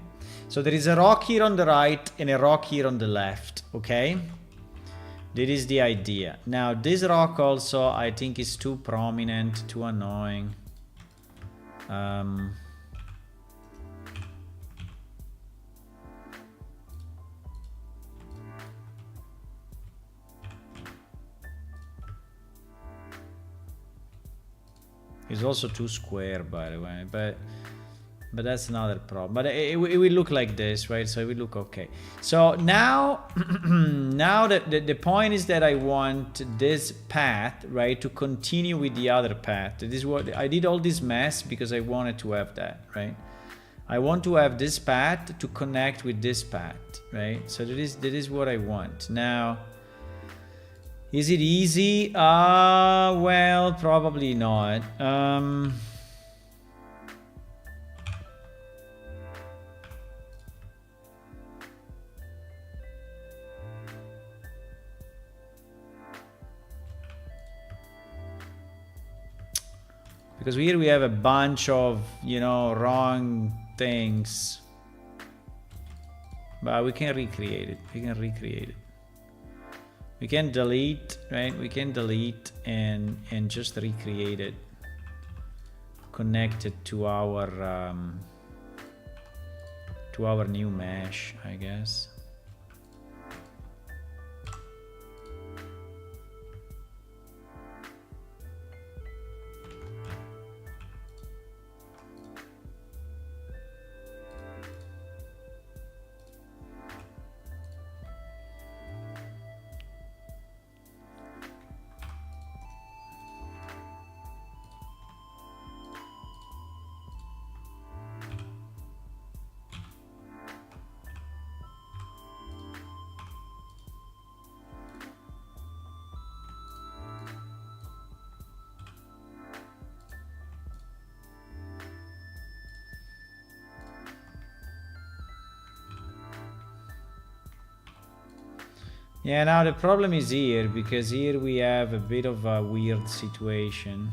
so there is a rock here on the right and a rock here on the left. Okay, that is the idea. Now this rock also I think is too prominent, too annoying. It's also too square, by the way, but that's another problem. But it will look like this, right? So it will look okay. So now, now that the point is that I want this path, right, to continue with the other path. This is what I did all this mess because I wanted to have that, right? I want to have this path to connect with this path, right? So that is what I want. Now, is it easy? Well, probably not. Because here we have a bunch of, you know, wrong things. But we can recreate it. We can recreate it. We can delete, right? We can delete and just recreate it. Connect it to our new mesh, I guess. Yeah, now the problem is here, because here we have a bit of a weird situation.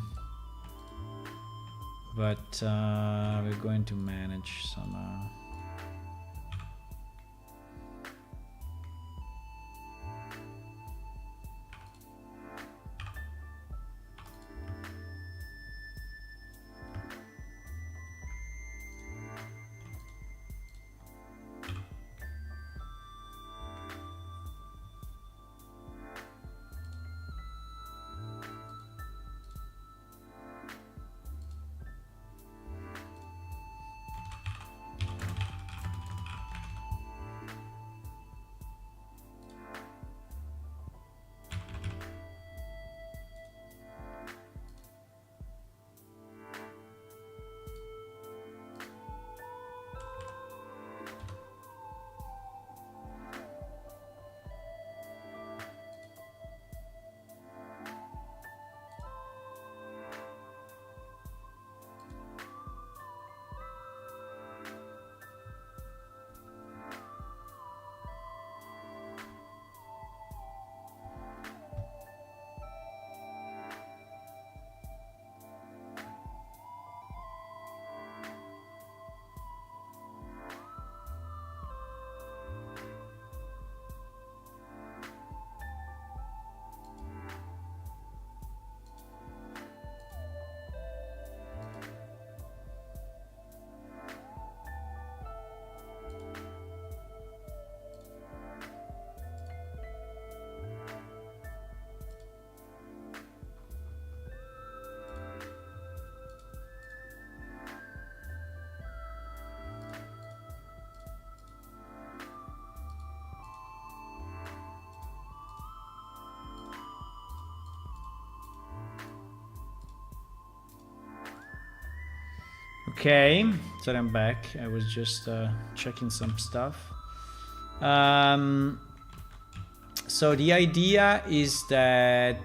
But we're going to manage somehow. Okay, sorry, I'm back. I was just checking some stuff. So the idea is that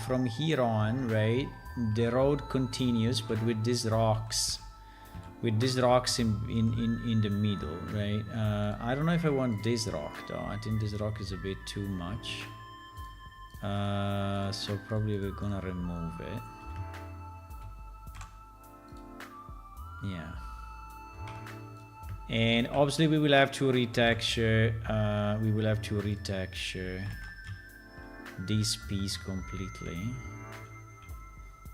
from here on, right, the road continues, but with these rocks, in the middle, right? I don't know if I want this rock though. I think this rock is a bit too much. So probably we're gonna remove it. Yeah. And obviously we will have to retexture this piece completely.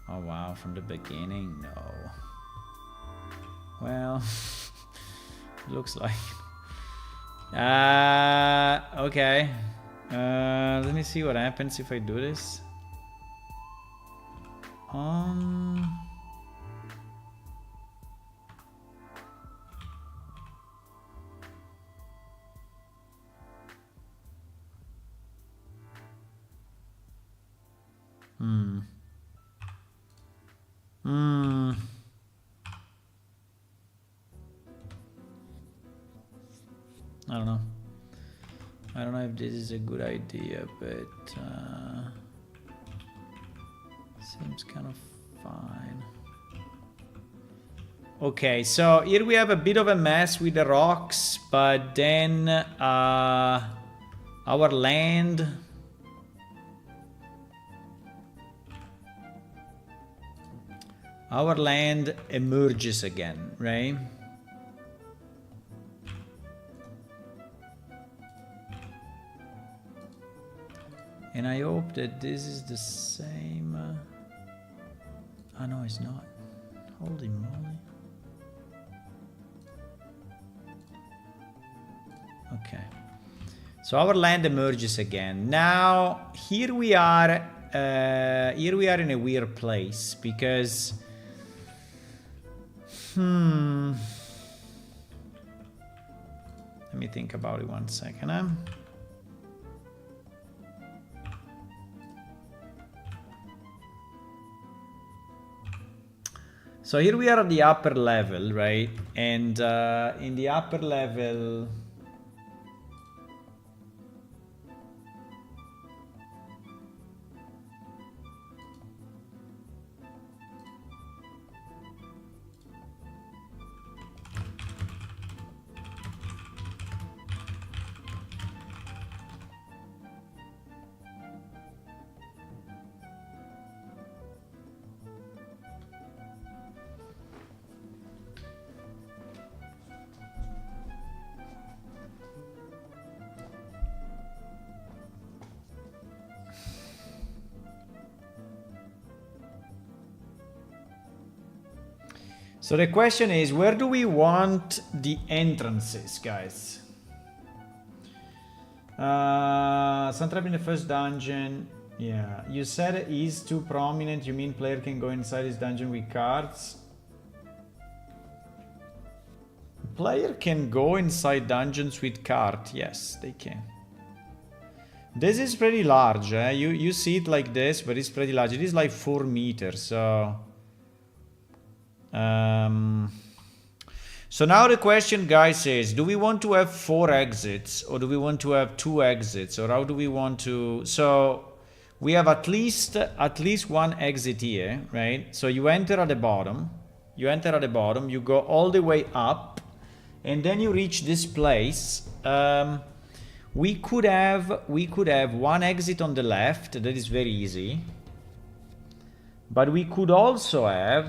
Oh wow, from the beginning, no. Well, looks like. Okay. Let me see what happens if I do this. I don't know. I don't know if this is a good idea, but seems kind of fine. Okay, so here we have a bit of a mess with the rocks, but then our land emerges again, right? And I hope that this is the same. Oh no, it's not. Holy moly. Okay. So our land emerges again. Now, here we are in a weird place because let me think about it 1 second. So here we are at the upper level, right? And in the upper level, So the question is, where do we want the entrances, guys? Suntrap in the first dungeon. Yeah, you said he's too prominent. You mean player can go inside his dungeon with cards? Player can go inside dungeons with card. Yes, they can. This is pretty large. You see it like this, but it's pretty large. It is like 4 meters. So now the question, guys, is: do we want to have 4 exits, or do we want to have 2 exits, or how do we want to? So we have at least 1 exit here, right? So you enter at the bottom. You go all the way up, and then you reach this place. We could have 1 exit on the left. That is very easy. But we could also have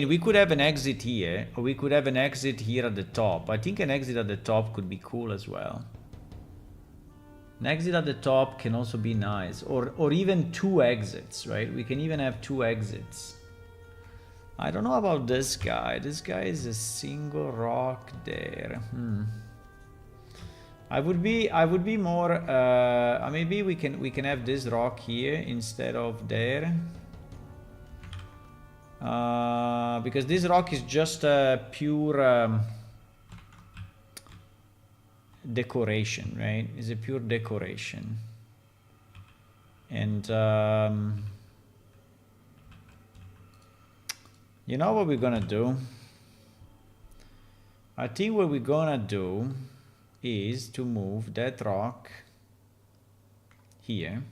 we could have an exit here, or we could have an exit here at the top. I think an exit at the top could be cool as well. An exit at the top can also be nice, or even 2 exits, right? We can even have 2 exits. I don't know about this guy. This guy is a single rock there. I would be more. Maybe we can have this rock here instead of there. Because this rock is just a pure decoration, right? It's a pure decoration. And you know what we're gonna do? I think what we're gonna do is to move that rock here.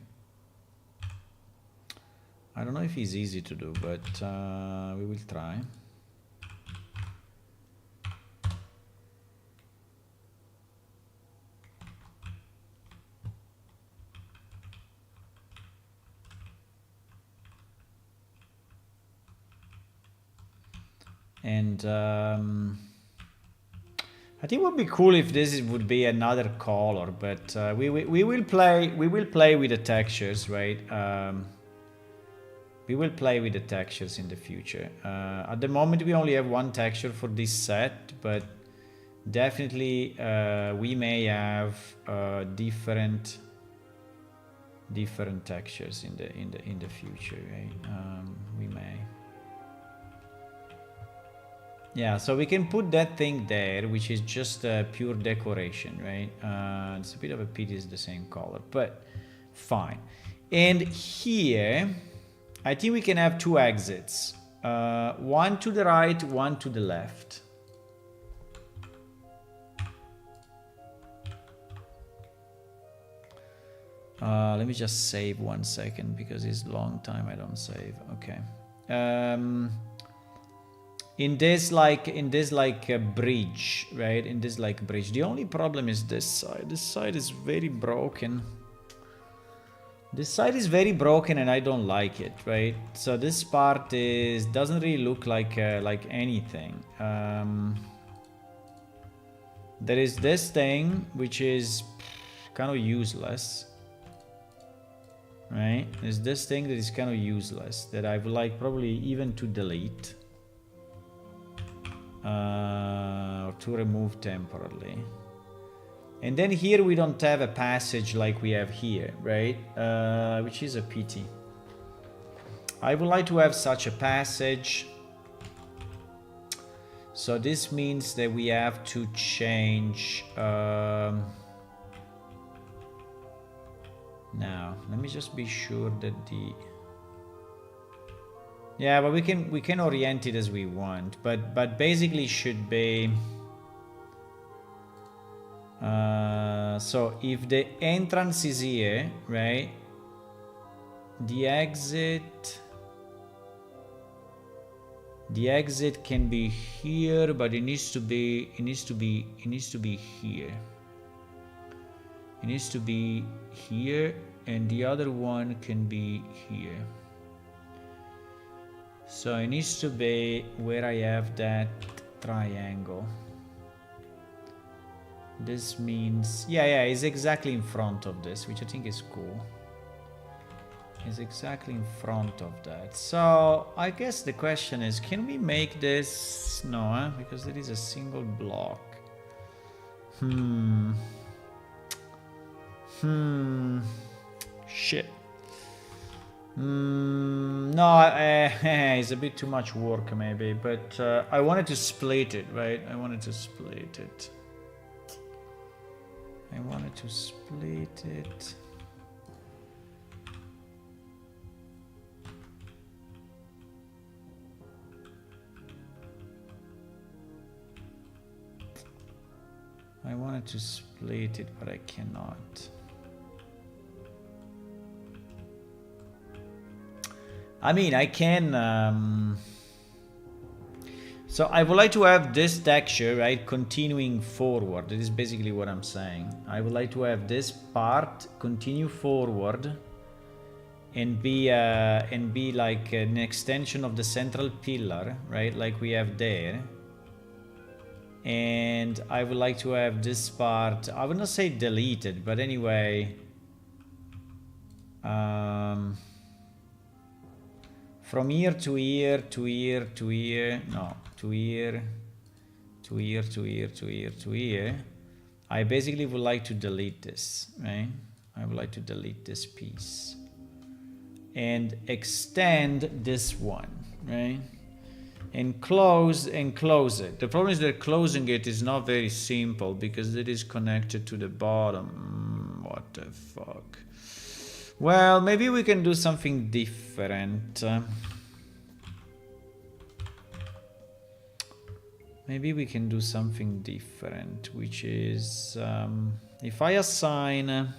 I don't know if it's easy to do, but we will try. And I think it would be cool if this would be another color, but we will play with the textures, right? We will play with the textures in the future. At the moment we only have 1 texture for this set, but definitely we may have different textures in the future, right? We may. Yeah, so we can put that thing there, which is just a pure decoration, right? It's a bit of a pity it's the same color, but fine. And here, I think we can have 2 exits. 1 to the right, 1 to the left. Let me just save 1 second because it's a long time I don't save. Okay. In this like a bridge, right? In this like bridge. The only problem is this side. This side is very broken. This side is very broken and I don't like it, right? So this part doesn't really look like anything. There is this thing which is kind of useless, right? There's this thing that is kind of useless that I would like probably even to delete. Or to remove temporarily. And then here we don't have a passage like we have here, right? Which is a pity. I would like to have such a passage. So this means that we have to change. Now, let me just be sure that the. Yeah, but we can orient it as we want, but basically should be. So if the entrance is here, right? The exit can be here, but it needs to be here. It needs to be here, and the other one can be here. So it needs to be where I have that triangle. This means, yeah, it's exactly in front of this, which I think is cool. is exactly in front of that. So I guess the question is, can we make this? No, because there is a single block. Shit. No, it's a bit too much work maybe, but I wanted to split it, right? I wanted to split it. I wanted to split it, but I cannot. I mean, I can... So I would like to have this texture, right, continuing forward. That is basically what I'm saying. I would like to have this part continue forward and be like an extension of the central pillar, right, like we have there. And I would like to have this part, I would not say deleted, but anyway, from here to here, to here, to here, no, to here, to here, to here, to here, to here, I basically would like to delete this, right? I would like to delete this piece and extend this one, right? And close it. The problem is that closing it is not very simple because it is connected to the bottom. What the fuck? Well, maybe we can do something different. Maybe we can do something different, which is if I assign...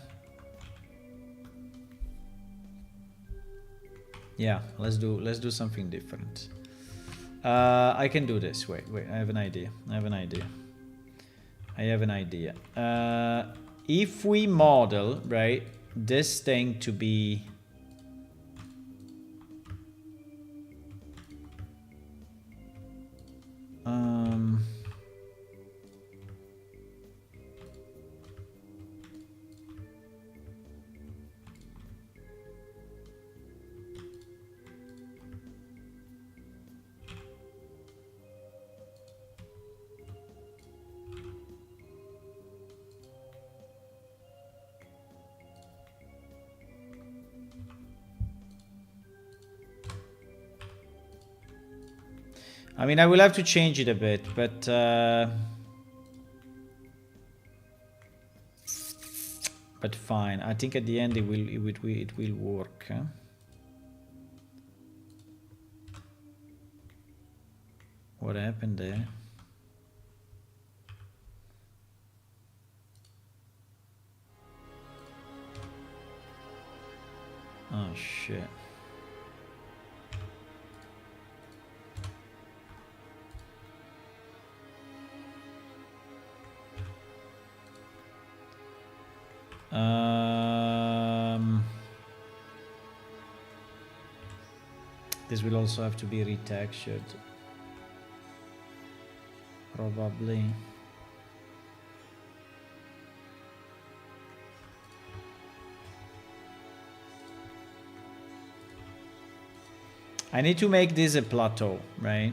yeah, let's do something different. I can do this. Wait, I have an idea. If we model, right, this thing to be I mean, I will have to change it a bit, but fine. I think at the end it will work. Huh? What happened there? Oh shit. This will also have to be retextured. Probably. I need to make this a plateau, right?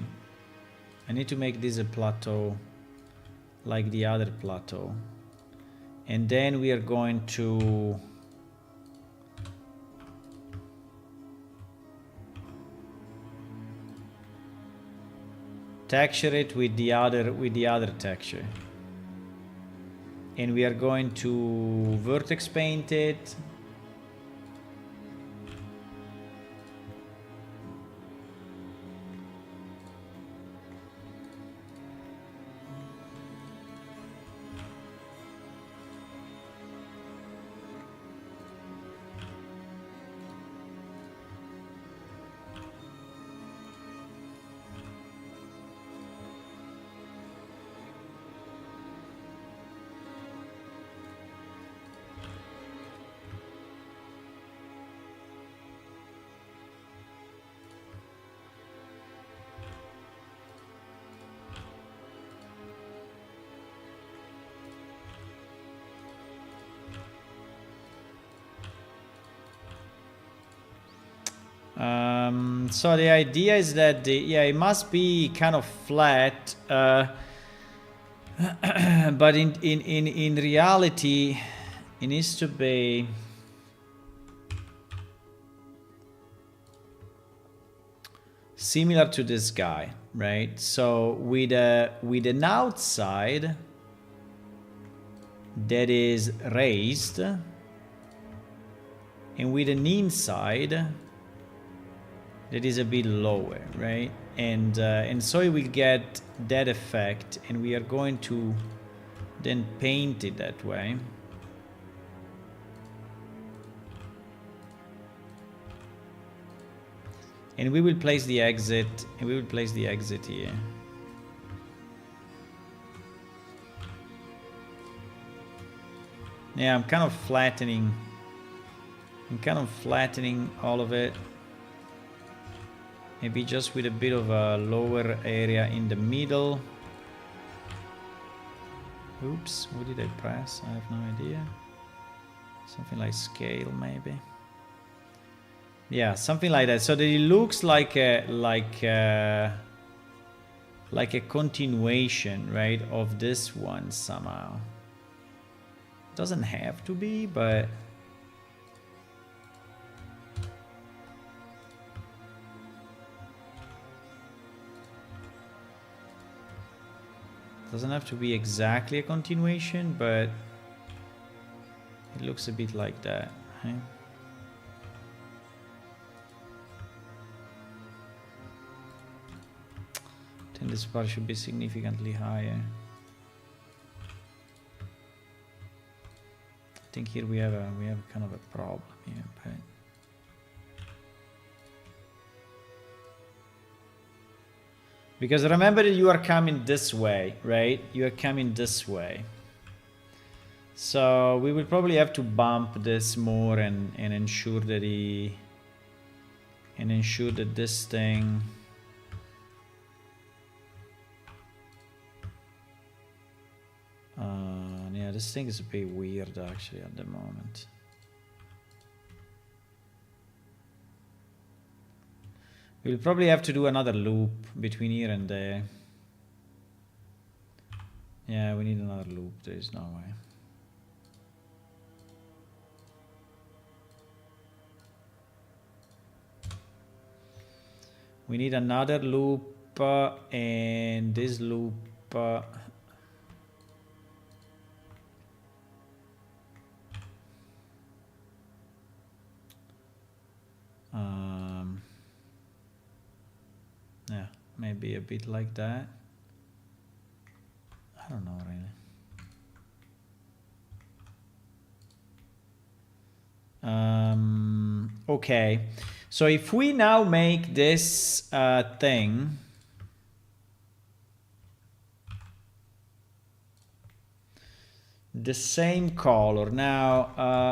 I need to make this a plateau like the other plateau. And then we are going to texture it with the other texture. And we are going to vertex paint it. So the idea is that it must be kind of flat, but in reality, it needs to be similar to this guy, right? So with an outside that is raised, and with an inside that is a bit lower, right? And so we get that effect, and we are going to then paint it that way. And we will place the exit, here. Yeah, I'm kind of flattening all of it. Maybe just with a bit of a lower area in the middle. Oops, what did I press? I have no idea. Something like scale, maybe. Yeah, something like that. So that it looks like a continuation, right, of this one somehow. Doesn't have to be, but doesn't have to be exactly a continuation, but it looks a bit like that, right? I think this part should be significantly higher. I think here we have kind of a problem here, but because remember that you are coming this way, right? You are coming this way. So we will probably have to bump this more and ensure that this thing yeah, this thing is a bit weird actually at the moment. We'll probably have to do another loop between here and there. Yeah, we need another loop. There is no way. We need another loop and this loop yeah, maybe a bit like that. I don't know really. Okay, so if we now make this thing the same color. Now,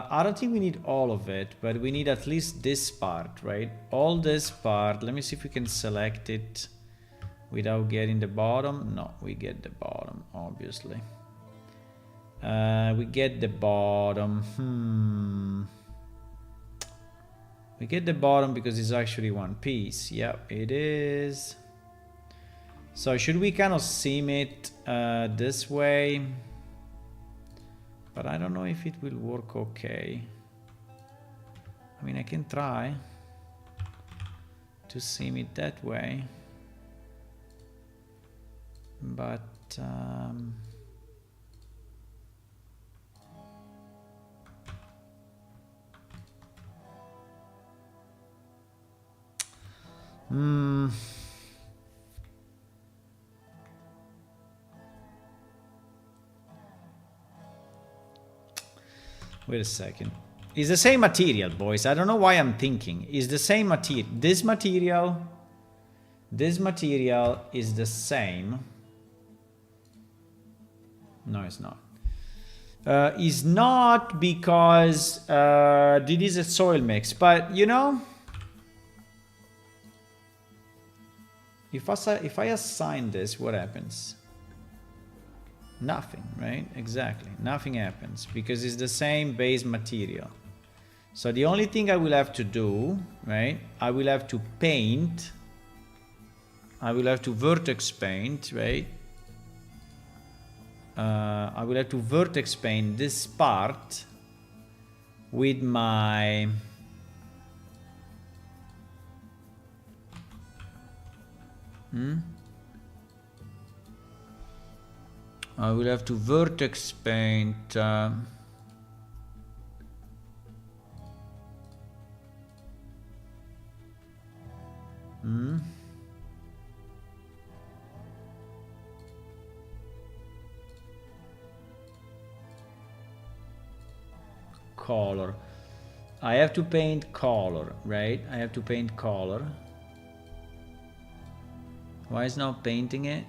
I don't think we need all of it, but we need at least this part, right? All this part. Let me see if we can select it without getting the bottom. No, we get the bottom, obviously. We get the bottom. We get the bottom because it's actually one piece. Yep, it is. So should we kind of seam it this way? But I don't know if it will work okay. I mean, I can try to seam it that way. But wait a second. It's the same material, boys. I don't know why I'm thinking. It's the same material. This material is the same. No, it's not. It's not because it is a soil mix. But, you know, if I assign this, what happens? Nothing, right? Exactly. Nothing happens because it's the same base material. So the only thing I will have to do, right? I will have to paint. I will have to vertex paint, right? I will have to vertex paint this part with my I will have to vertex paint color. I have to paint color, right? I have to paint color. Why is not painting it?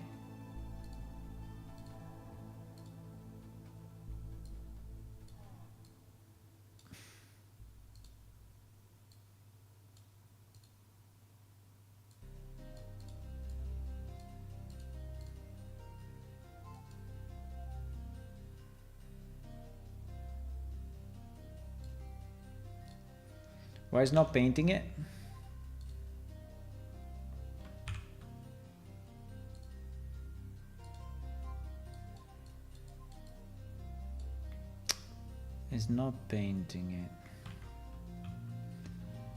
Why is not painting it? It's not painting it.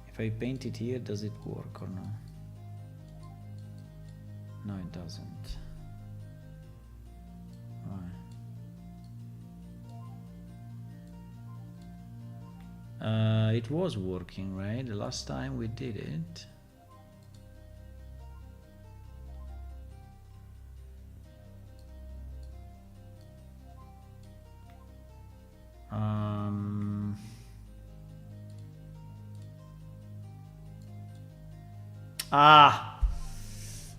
If I paint it here, does it work or no? No, it doesn't. Why? It was working, right? The last time we did it.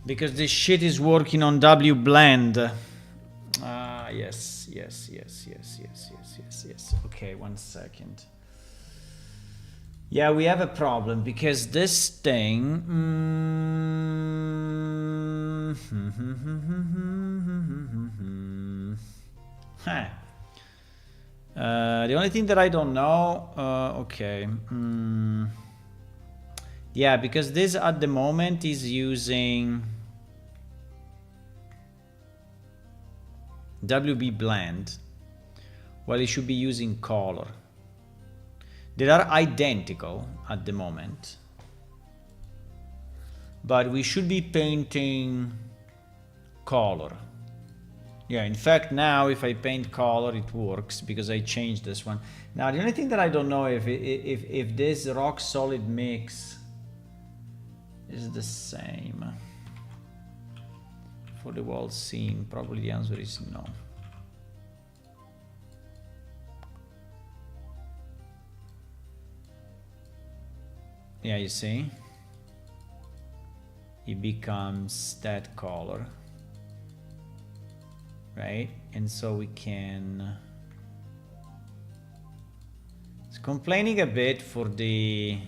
Because this shit is working on WBlend. Yes. Okay, 1 second. Yeah, we have a problem because this thing. The only thing that I don't know. Okay. Yeah, because this at the moment is using WBblend, while it should be using color. They are identical at the moment, but we should be painting color. Yeah, in fact, now if I paint color, it works because I changed this one. Now, the only thing that I don't know if this rock solid mix is the same for the wall scene. Probably the answer is no. Yeah, you see, it becomes that color, right? And so we can. It's complaining a bit for the.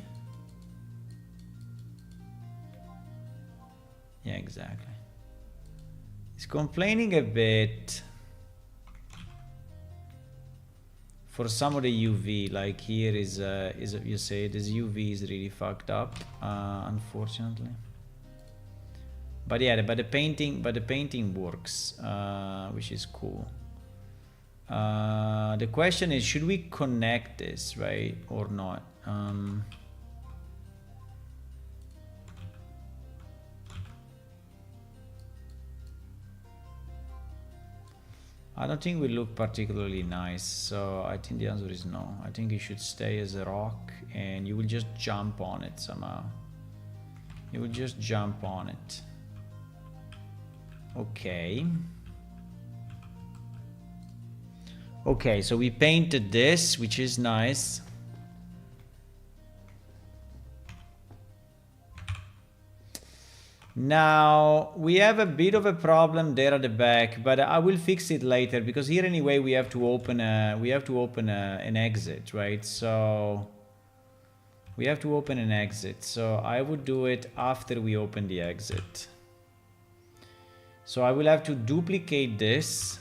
Yeah, exactly. It's complaining a bit for some of the UV, like here is you say this UV is really fucked up, unfortunately. But yeah, but the painting works, which is cool. The question is, should we connect this, right, or not? I don't think we look particularly nice, so I think the answer is no. I think it should stay as a rock and you will just jump on it somehow. You will just jump on it. Okay. Okay, so we painted this, which is nice. Now we have a bit of a problem there at the back, but I will fix it later because here anyway we have to open an exit, right? So we have to open an exit. So I would do it after we open the exit. So I will have to duplicate this.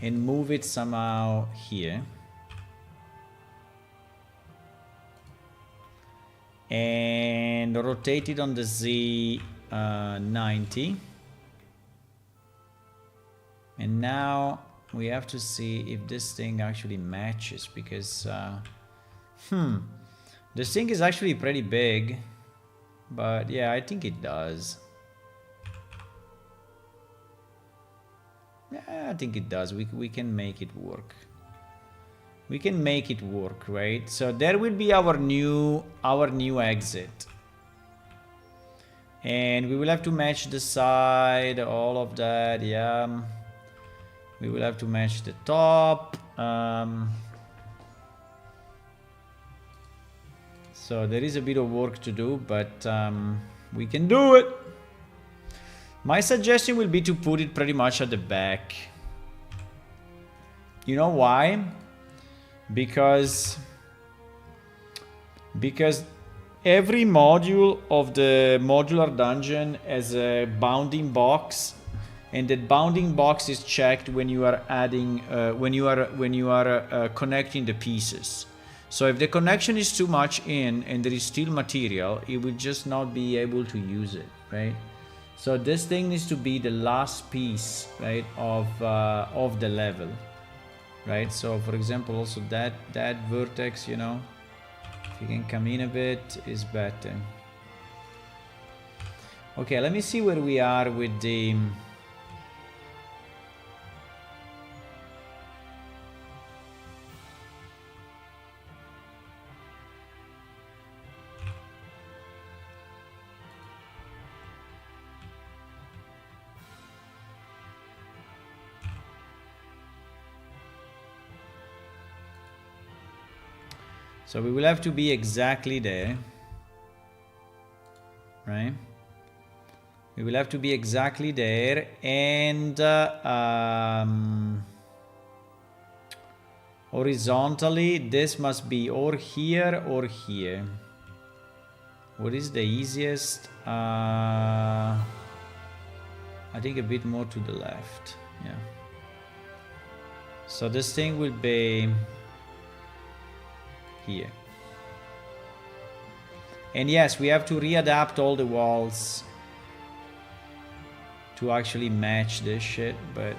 and move it somehow here. And rotate it on the Z 90. And now we have to see if this thing actually matches, because this thing is actually pretty big, but yeah, I think it does. Yeah, I think it does. We can make it work. We can make it work, right? So there will be our new exit. And we will have to match the side, all of that, yeah. We will have to match the top. So there is a bit of work to do, but we can do it. My suggestion will be to put it pretty much at the back. You know why? Because every module of the modular dungeon has a bounding box, and that bounding box is checked when you are adding when you are connecting the pieces. So if the connection is too much in and there is still material, it will just not be able to use it, right? So this thing needs to be the last piece, right, of the level, right? So for example, also that vertex, you know, if you can come in a bit, is better. Okay, let me see where we are with the so we will have to be exactly there, right? We will have to be exactly there, and horizontally this must be or here or here. What is the easiest? I think a bit more to the left, yeah. So this thing will be here. And yes, we have to readapt all the walls to actually match this shit, but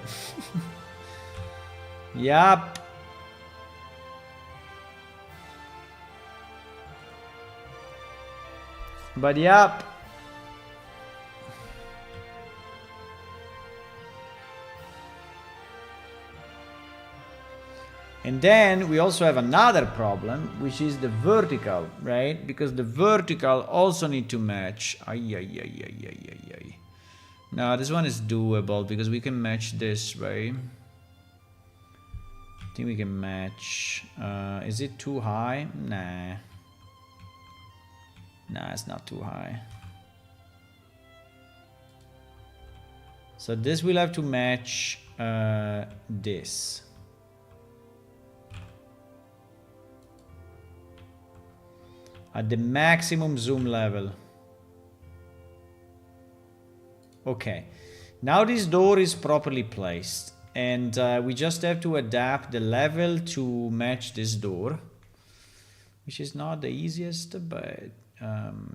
yup. But yup. And then we also have another problem, which is the vertical, right? Because the vertical also need to match. Now this one is doable because we can match this, right? I think we can match. Is it too high? Nah. Nah, it's not too high. So this will have to match this. At the maximum zoom level. Okay, now this door is properly placed, and we just have to adapt the level to match this door, which is not the easiest, but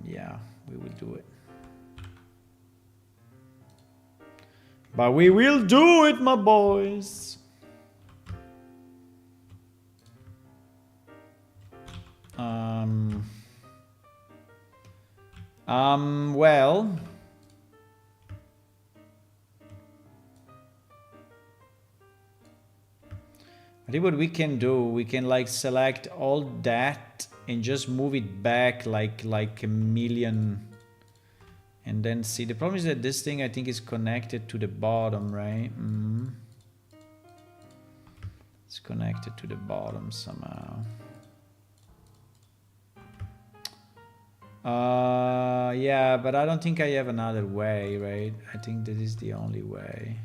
yeah, we will do it. But we will do it, my boys. Well, I think what we can do, we can like select all that and just move it back like a million, and then see. The problem is that this thing I think is connected to the bottom, right? It's connected to the bottom somehow. Yeah, but I don't think I have another way, right? I think this is the only way.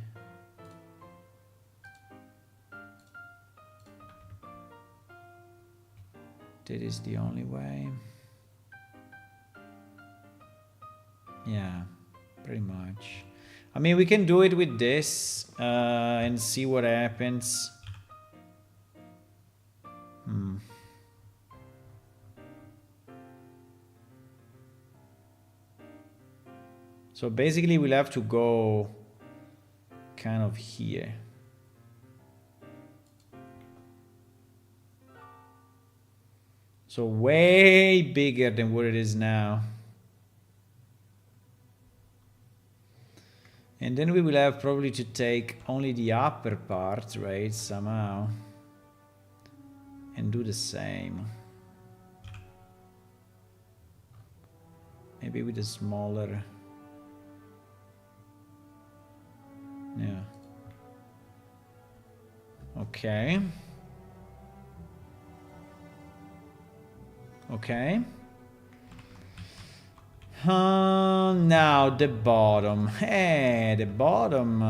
That is the only way. Yeah, pretty much. I mean, we can do it with this and see what happens. So basically we'll have to go kind of here. So way bigger than what it is now. And then we will have probably to take only the upper part, right, somehow. And do the same. Maybe with a smaller... Yeah. Okay. Okay. Now the bottom. Hey, the bottom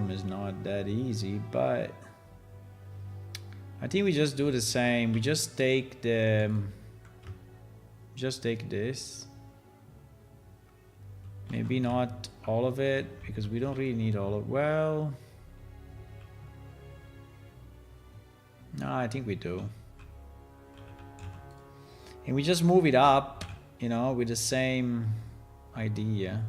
is not that easy, but I think we just do the same. We just take the, just take this. Maybe not all of it, because we don't really need all of, well, no, I think we do. And we just move it up, you know, with the same idea.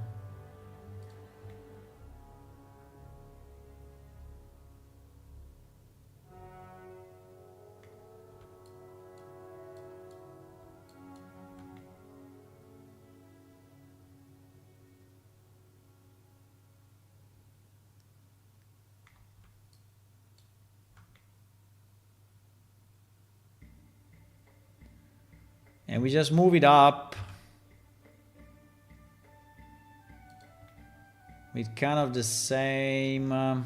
And we just move it up with kind of the same but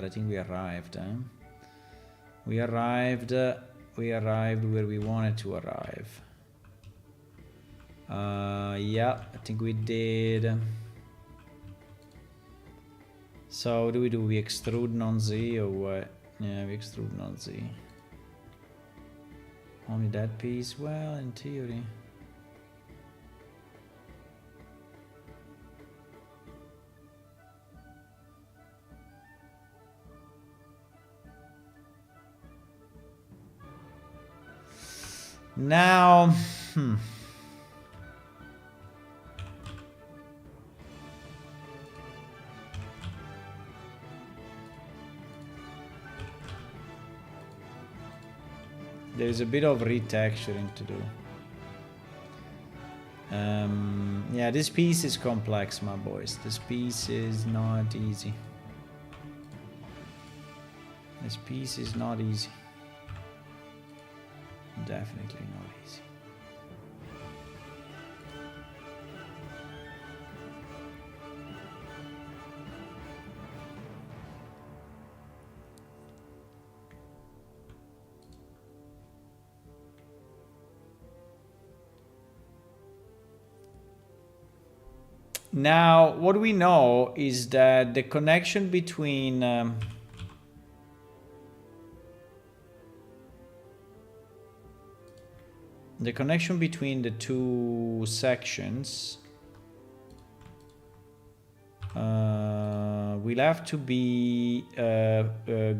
I think we arrived, we arrived where we wanted to arrive. Yeah, I think we did. So what do? We extrude non-Z or what? Yeah, we extrude non-Z. Only that piece? Well, in theory. Now, there's a bit of retexturing to do. Yeah, this piece is complex, my boys. This piece is not easy. This piece is not easy. Definitely not easy. Now, what we know is that the connection between the two sections will have to be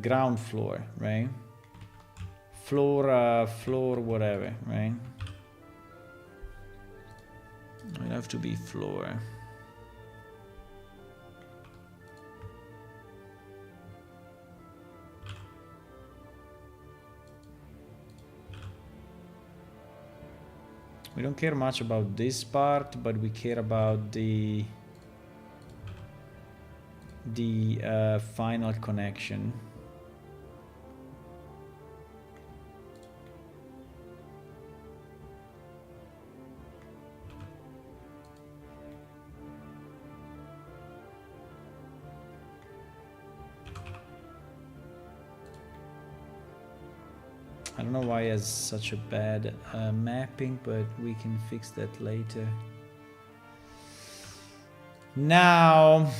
ground floor, right? Floor whatever, right? It'll have to be floor. We don't care much about this part, but we care about the final connection. I don't know why it has such a bad mapping, but we can fix that later. Now,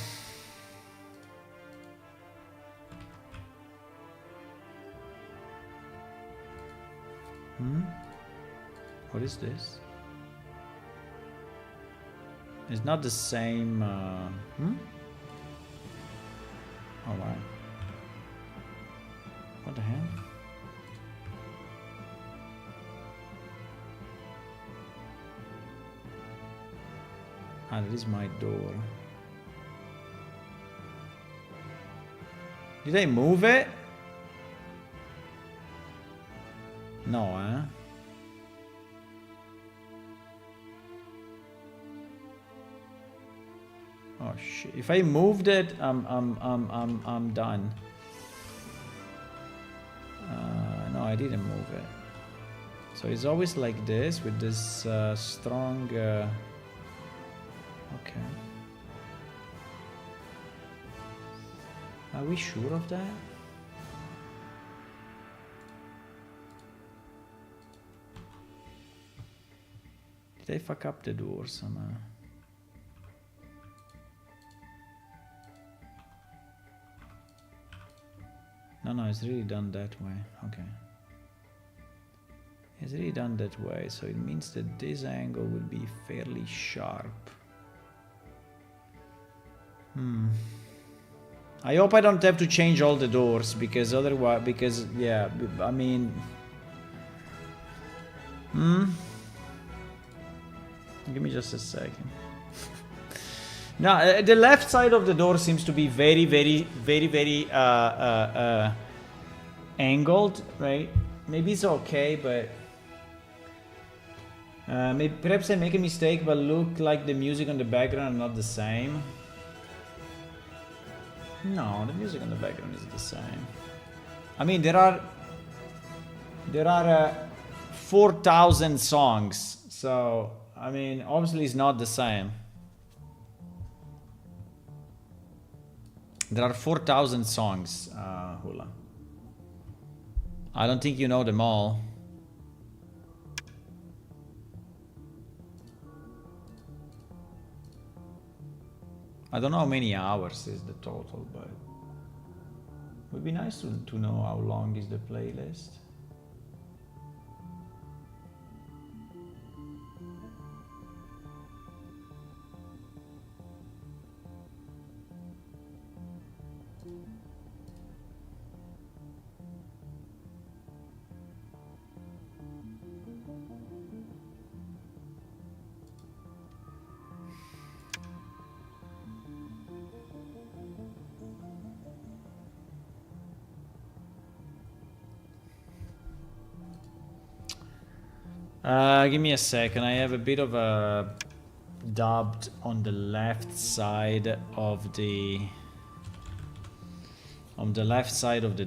What is this? It's not the same. Oh wow. What the hell? Ah, that is my door. Did I move it? No, eh? Oh shit! If I moved it, I'm done. No, I didn't move it. So it's always like this with this strong. Okay. Are we sure of that? Did I fuck up the door somehow? No, it's really done that way. Okay. It's really done that way, so it means that this angle will be fairly sharp. I hope I don't have to change all the doors, because otherwise, yeah, I mean... Give me just a second. Now, the left side of the door seems to be very angled, right? Maybe it's okay, but maybe, perhaps I make a mistake, but look like the music on the background are not the same. No, the music on the background is the same. I mean, there are 4,000 songs, so I mean, obviously it's not the same. There are 4,000 songs, Hula. I don't think you know them all. I don't know how many hours is the total, but it would be nice to know how long is the playlist. Give me a second. I have a bit of a dubbed on the left side of the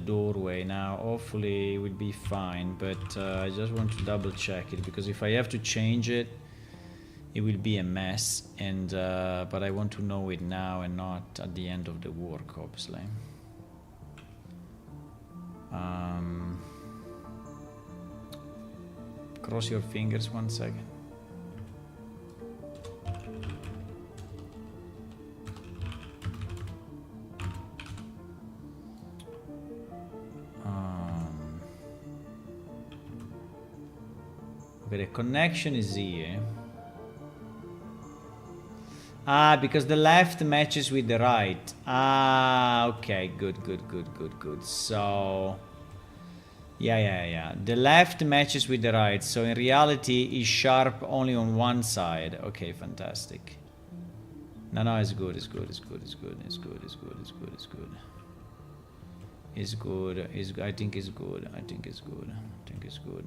doorway now. Hopefully it will be fine, but I just want to double check it, because if I have to change it, it will be a mess, and but I want to know it now and not at the end of the work, obviously. Cross your fingers 1 second. Okay, the connection is here. Ah, because the left matches with the right. Ah, okay, good. So... Yeah. The left matches with the right, so in reality is sharp only on one side. Okay, fantastic. No, it's good. It's good. I think it's good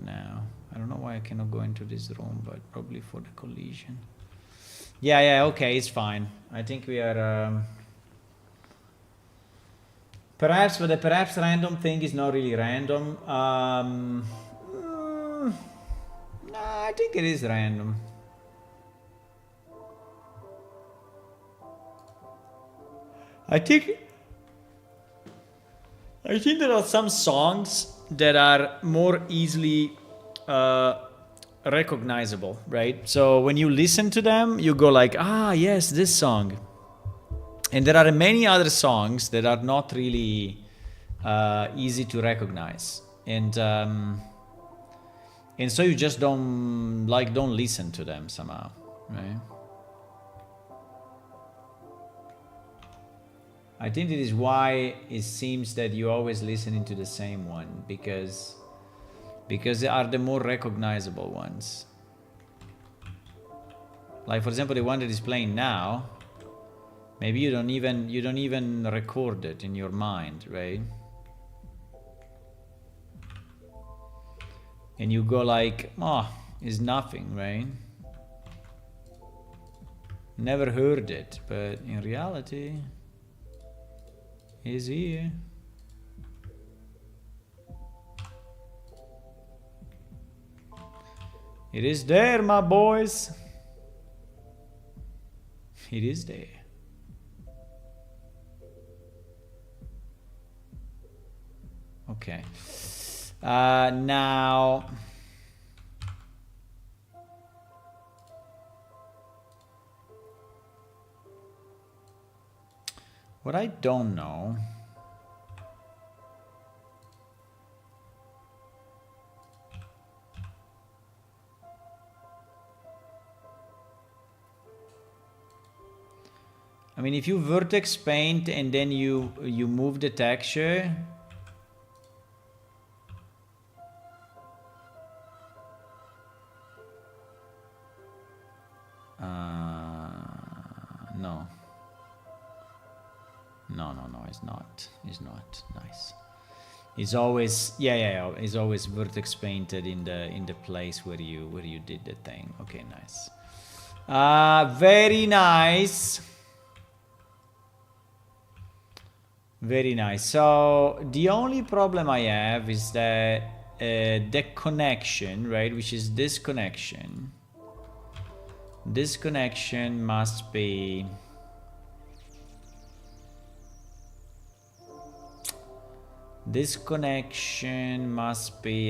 now. I don't know why I cannot go into this room, but probably for the collision. Yeah, okay, it's fine. I think we are... Perhaps, but the perhaps random thing is not really random. No, I think it is random. I think there are some songs that are more easily recognizable, right? So when you listen to them, you go like, ah, yes, this song. And there are many other songs that are not really easy to recognize. And And so you just don't listen to them somehow, right? I think it is why it seems that you're always listening to the same one, because they are the more recognizable ones. Like for example, the one that is playing now, maybe you don't even record it in your mind, right? And you go like, oh, it's nothing, right? Never heard it, but in reality, it's here. It is there, my boys. It is there. Okay. Now, what I don't know, I mean, if you vertex paint and then you move the texture, no, it's not. It's not nice. It's always it's always vertex painted in the place where you did the thing. Okay, nice. Very nice. Very nice. So the only problem I have is that the connection, right, which is this connection. This connection must be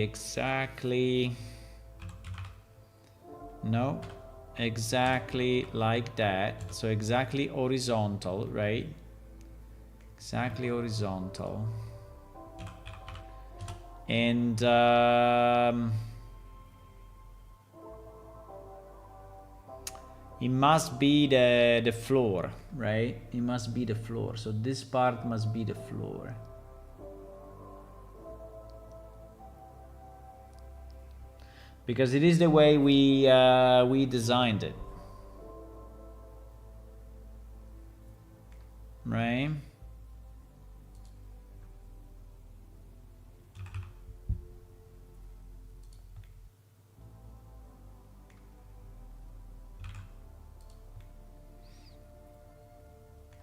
exactly, no, exactly like that. So exactly horizontal, right? Exactly horizontal. And it must be the floor, right? It must be the floor. So this part must be the floor. Because it is the way we designed it, right?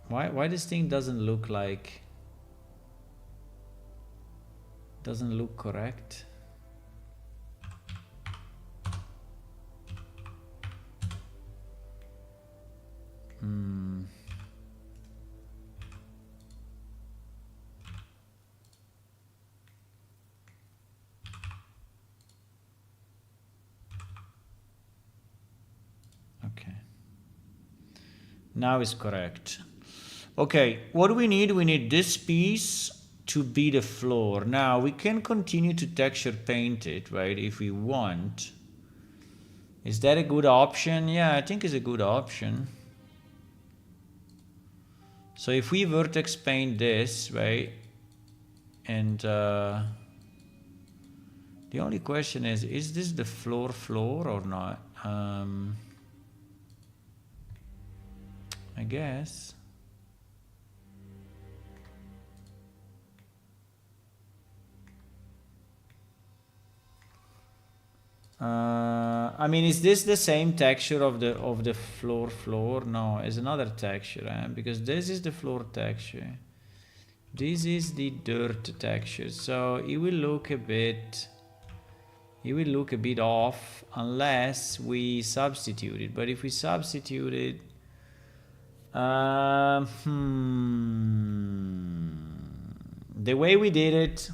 Why this thing doesn't look correct? Okay. Now it's correct. Okay, what do we need? We need this piece to be the floor. Now we can continue to texture paint it, right, if we want. Is that a good option? Yeah, I think it's a good option. So if we vertex paint this, right, and the only question is this the floor or not? I guess. I mean, is this the same texture of the floor? No, it's another texture, because this is the floor texture. This is the dirt texture, so it will look a bit off unless we substitute it. But if we substitute it, the way we did it.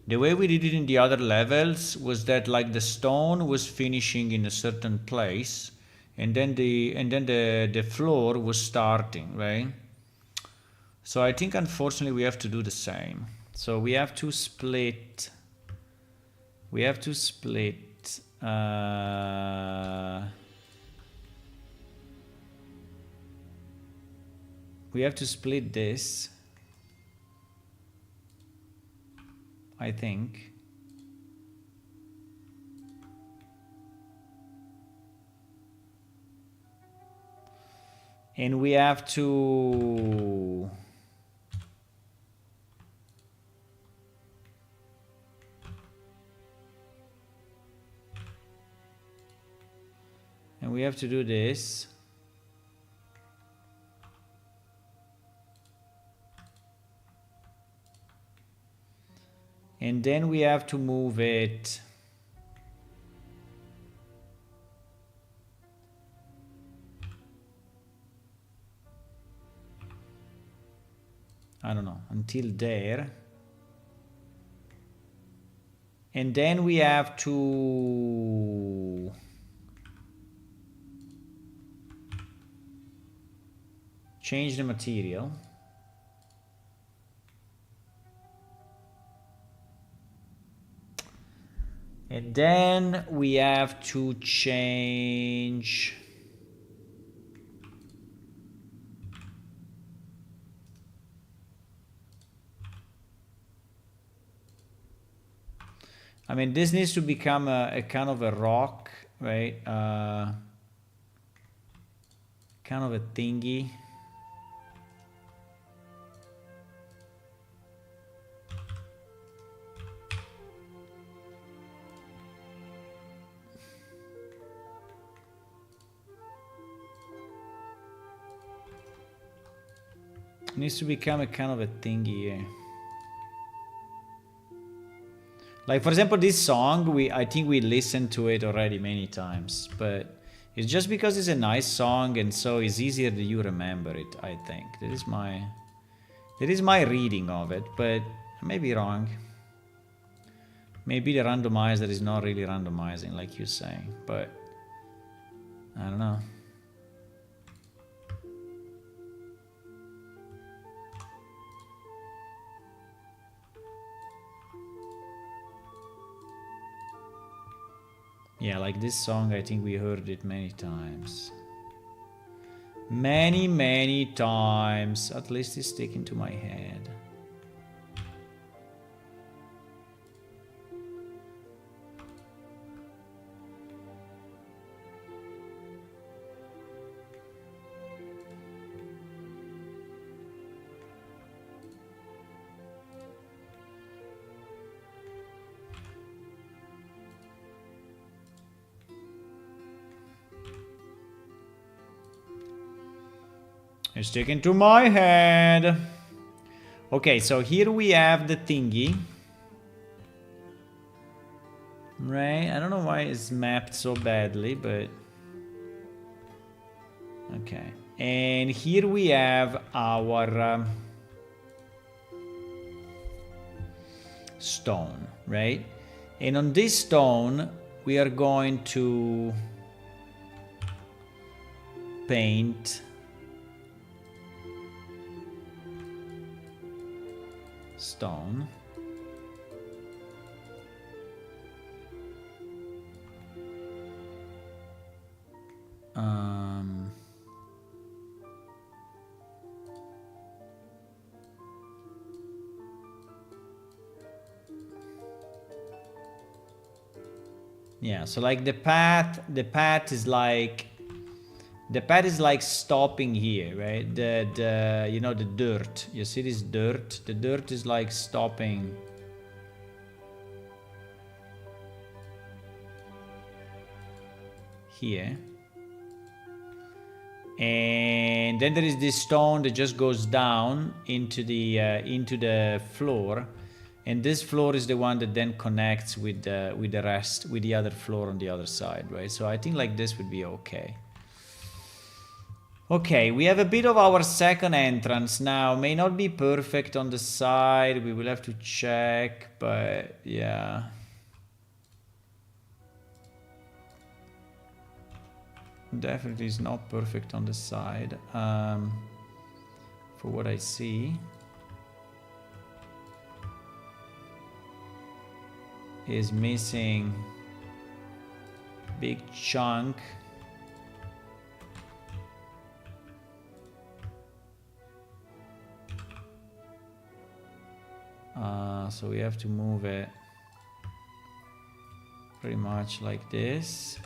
The way we did it in the other levels was that like the stone was finishing in a certain place, and then the floor was starting, right? So I think unfortunately we have to do the same. So we have to split. We have to split. We have to split this, I think. And we have to... And we have to do this. And then we have to move it. I don't know, until there. And then we have to change the material. And then we have to change I mean, this needs to become a kind of a rock, right? Kind of a thingy. Needs to become a kind of a thingy, yeah. Like, for example, this song, I think we listened to it already many times, but it's just because it's a nice song and so it's easier that you remember it, I think. That is my reading of it, but I may be wrong. Maybe the randomizer is not really randomizing like you're saying, but I don't know. Yeah, like this song, I think we heard it many times. Many times. At least it's sticking to my head. It's sticking to my head. Okay, so here we have the thingy. Right? I don't know why it's mapped so badly, but... Okay. And here we have our... stone, right? And on this stone, we are going to... paint... stone. Yeah, so like the path is like stopping here, right? The you know, the dirt. You see this dirt? The dirt is like stopping. Here. And then there is this stone that just goes down into the floor. And this floor is the one that then connects with the rest, with the other floor on the other side, right? So I think like this would be okay. Okay, we have a bit of our second entrance now. May not be perfect on the side. We will have to check, but yeah. Definitely is not perfect on the side. For what I see. is missing big chunk. So we have to move it pretty much like this.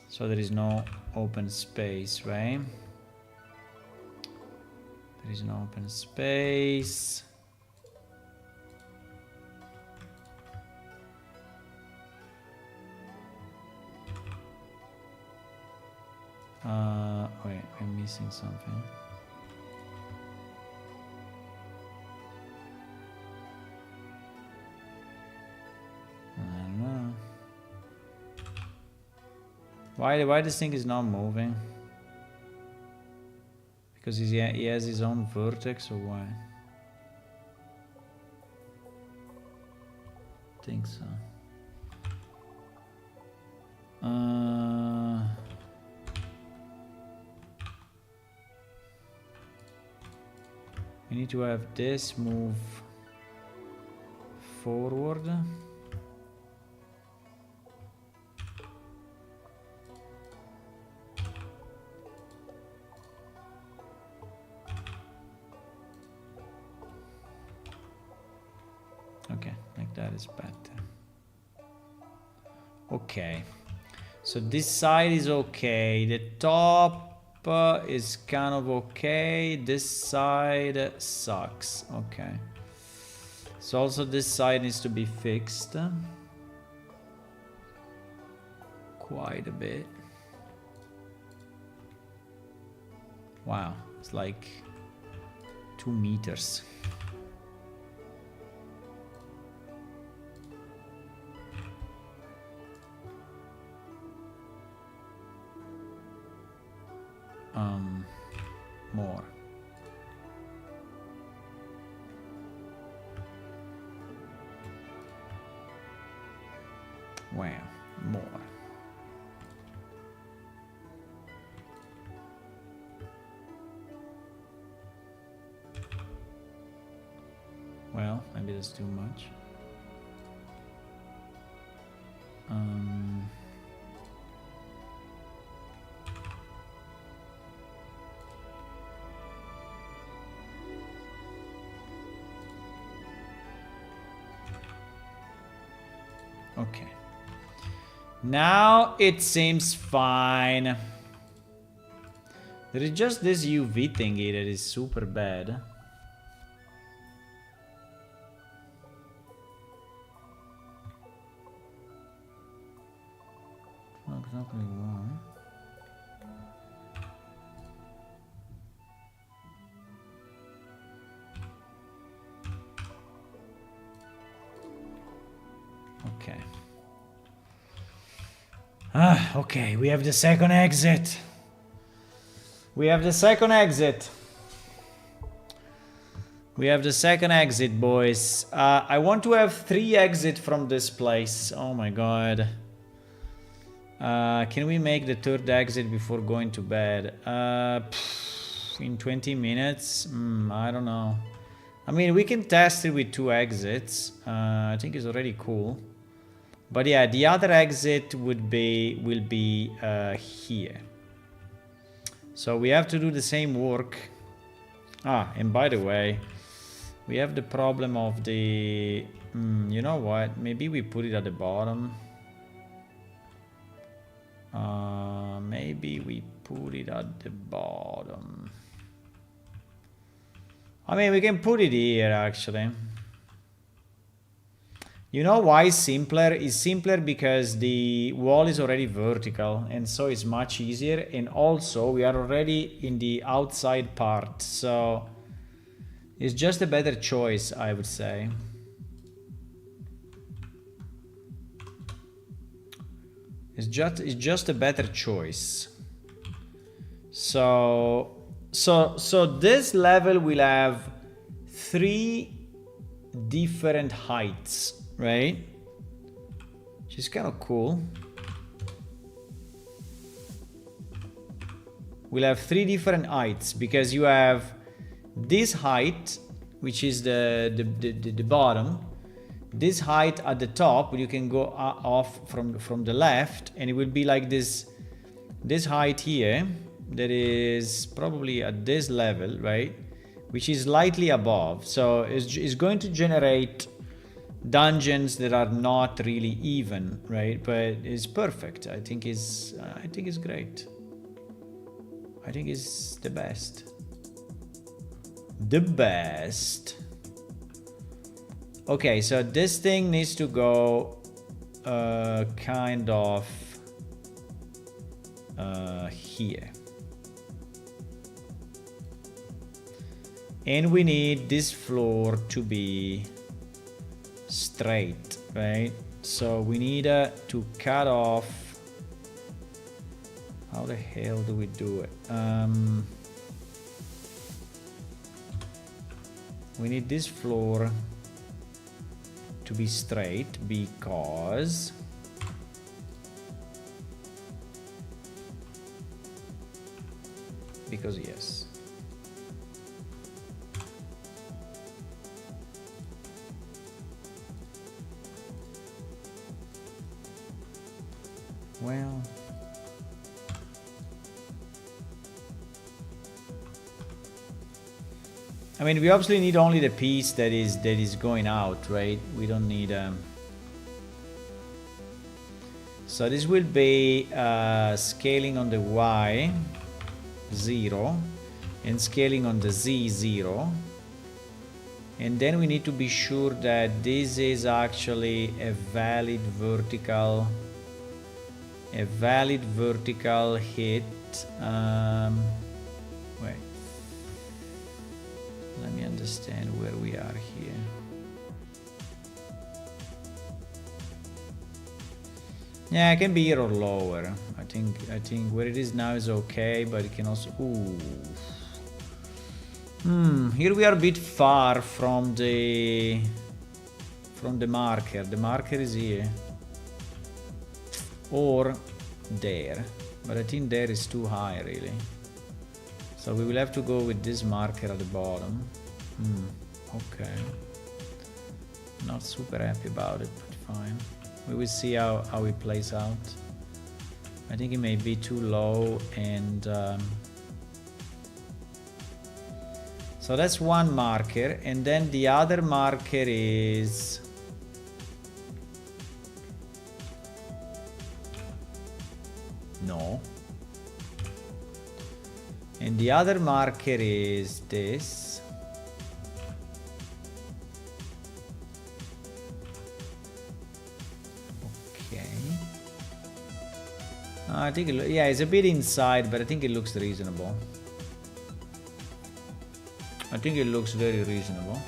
So there is no open space, right? There is no open space. Wait, I'm missing something. I don't know. Why this thing is not moving? Because he has his own vertex, or why? I think so. We need to have this move forward. Okay, like that is better. Okay, so this side is okay. The top is kind of okay. This side sucks. Okay, so also this side needs to be fixed quite a bit. Wow, it's like 2 meters. More. Wow, more. Well, maybe that's too much. Okay. Now it seems fine. There is just this UV thingy that is super bad. Not exactly why. Okay. Okay, we have the second exit. We have the second exit. We have the second exit, boys. I want to have 3 exits from this place. Oh my god. Can we make the 3rd exit before going to bed? In 20 minutes? I don't know. I mean, we can test it with 2 exits. I think it's already cool. But yeah, the other exit will be here. So we have to do the same work. And by the way, we have the problem of the... you know what? Maybe we put it at the bottom. Maybe we put it at the bottom. I mean, we can put it here, actually. You know why it's simpler? It's simpler because the wall is already vertical, and so it's much easier. And also, we are already in the outside part, so it's just a better choice, I would say. It's just a better choice. So this level will have 3 different heights. Right? Which is kind of cool. we'll have 3 different heights, because you have this height, which is the bottom, this height at the top, you can go off from the left, and it will be like this height here that is probably at this level, right, which is slightly above. So it's going to generate dungeons that are not really even, right, but it's perfect. I think it's great. I think it's the best. Okay, so this thing needs to go kind of here. And we need this floor to be straight, right? So we need to cut off. How the hell do we do it? We need this floor to be straight because yes. Well, I mean, we obviously need only the piece that is going out, right? We don't need so this will be scaling on the Y 0 and scaling on the Z 0, and then we need to be sure that this is actually a valid vertical hit. Wait, let me understand where we are here. Yeah, it can be here or lower. I think where it is now is okay, but it can also. Ooh. Here we are a bit far from the marker. The marker is here. Or there. But I think there is too high, really. So we will have to go with this marker at the bottom. Okay. Not super happy about it, but fine. We will see how it plays out. I think it may be too low, and so that's one marker, and then the other marker is no, and the other marker is this. I think yeah, it's a bit inside, but I think it looks reasonable. I think it looks very reasonable.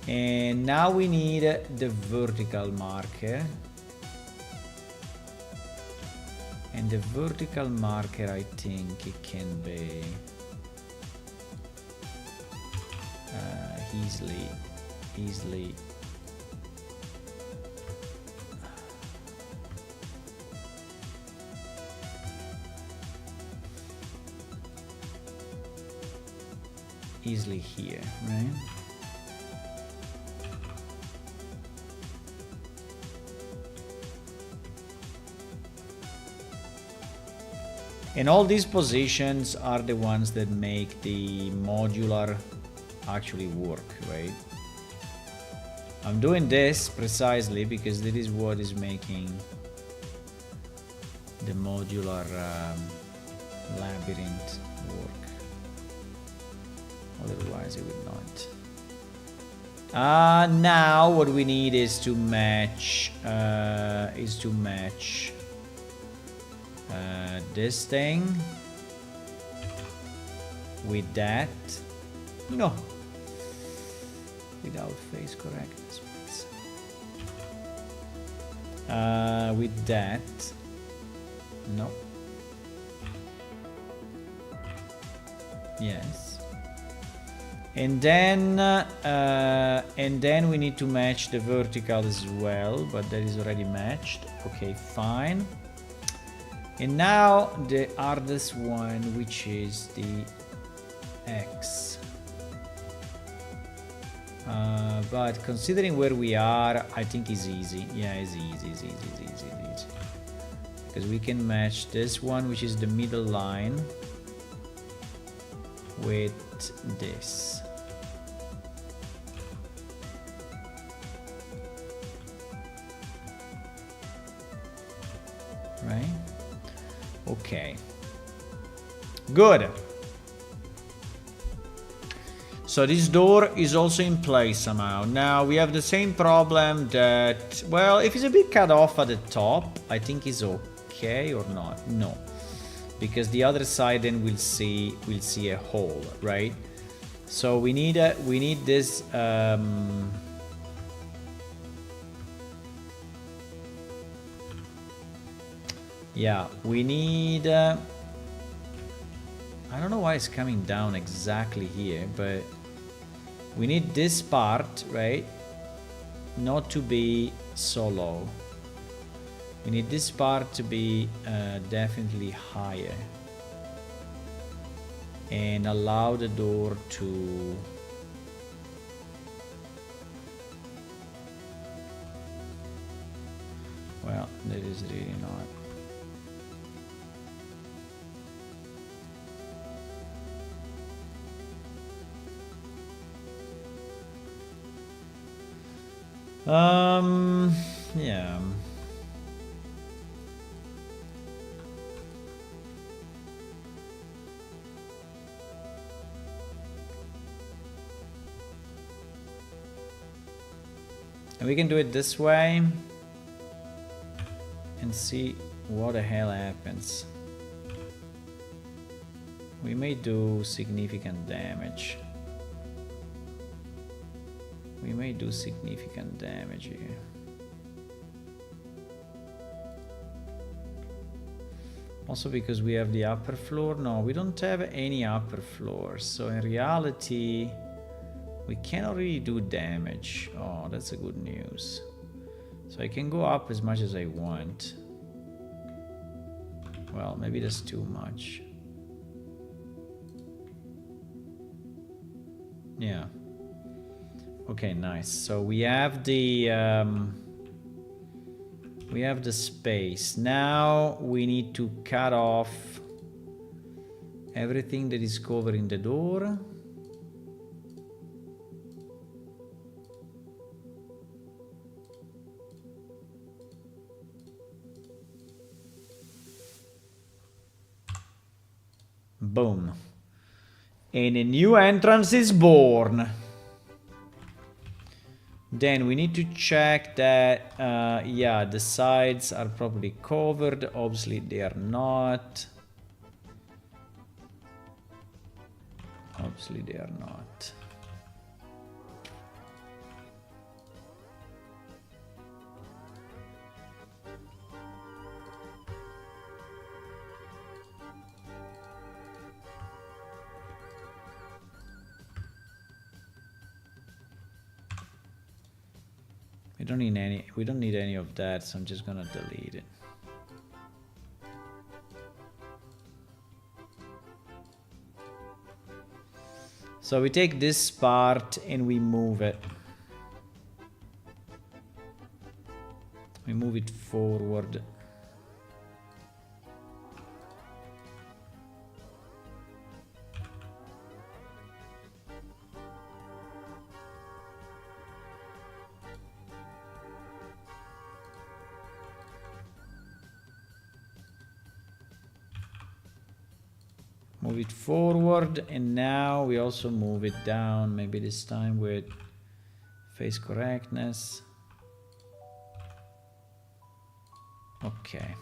And now we need the vertical marker. And the vertical marker, I think it can be easily here, right? And all these positions are the ones that make the modular actually work, right? I'm doing this precisely because this is what is making the modular labyrinth work. Otherwise it would not. Now what we need is to match this thing with that. No, without face correctness, please. With that. No. Yes. And then we need to match the vertical as well, but that is already matched. Okay, fine. And now the hardest one, which is the X. But considering where we are, I think it's easy. Yeah, it's easy. Because we can match this one, which is the middle line, with this. Right? Okay. Good. So this door is also in place somehow. Now we have the same problem that, well, if it's a bit cut off at the top, I think it's okay or not. No, because the other side then we'll see a hole, right? So we need this. Yeah, we need. I don't know why it's coming down exactly here, but we need this part, right, not to be so low. We need this part to be definitely higher and allow the door to well, that is really not. Yeah. And we can do it this way and see what the hell happens. We may do significant damage. We may do significant damage here. Also because we have the upper floor. No, we don't have any upper floors. So in reality, we cannot really do damage. Oh, that's a good news. So I can go up as much as I want. Well, maybe that's too much. Yeah. Okay, nice. So we have the space. Now we need to cut off everything that is covering the door. Boom. And a new entrance is born. Then we need to check that, yeah, the sides are properly covered. Obviously they are not. Obviously they are not. We don't need any of that, so I'm just gonna delete it. So we take this part and we move it. We move it forward. Move it forward, and now we also move it down, maybe this time with face correctness. Okay.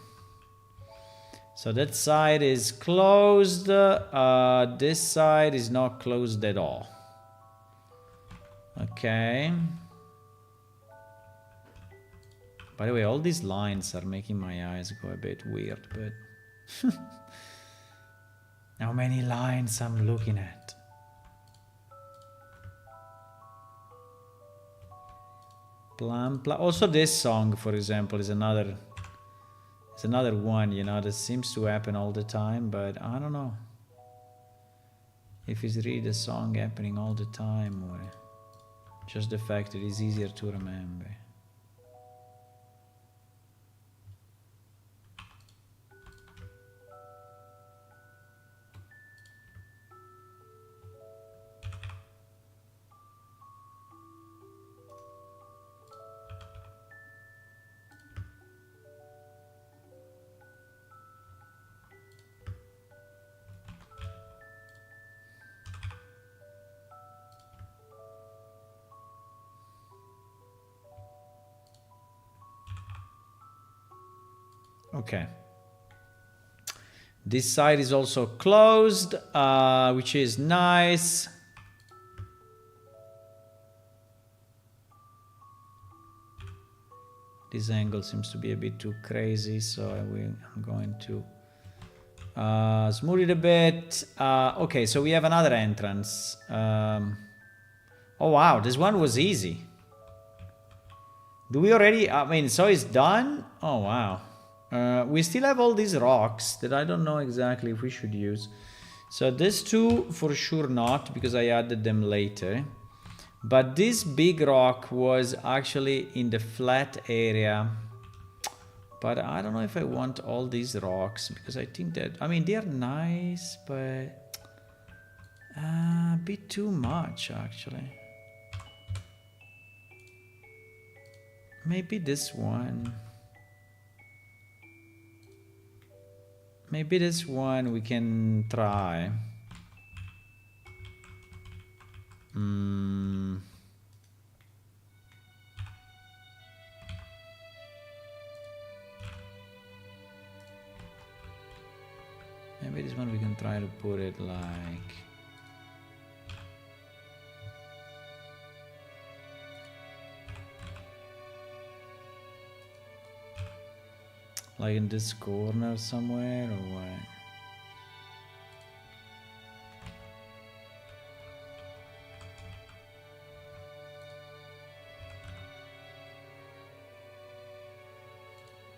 So that side is closed. This side is not closed at all. Okay. By the way, all these lines are making my eyes go a bit weird, but... How many lines I'm looking at? Also this song, for example, is another It's another one, you know, that seems to happen all the time, but I don't know if it's really the song happening all the time or just the fact that it's easier to remember. Okay. This side is also closed, which is nice. This angle seems to be a bit too crazy, so I'm going to smooth it a bit. Okay, so we have another entrance. Oh wow, this one was easy. Do we already, I mean, so it's done? Oh wow. We still have all these rocks that I don't know exactly if we should use. So these two for sure not, because I added them later. But this big rock was actually in the flat area. But I don't know if I want all these rocks, because I think that, I mean, they're nice, but a bit too much actually. Maybe this one. Maybe this one we can try. Maybe this one we can try to put it like in this corner somewhere, or what?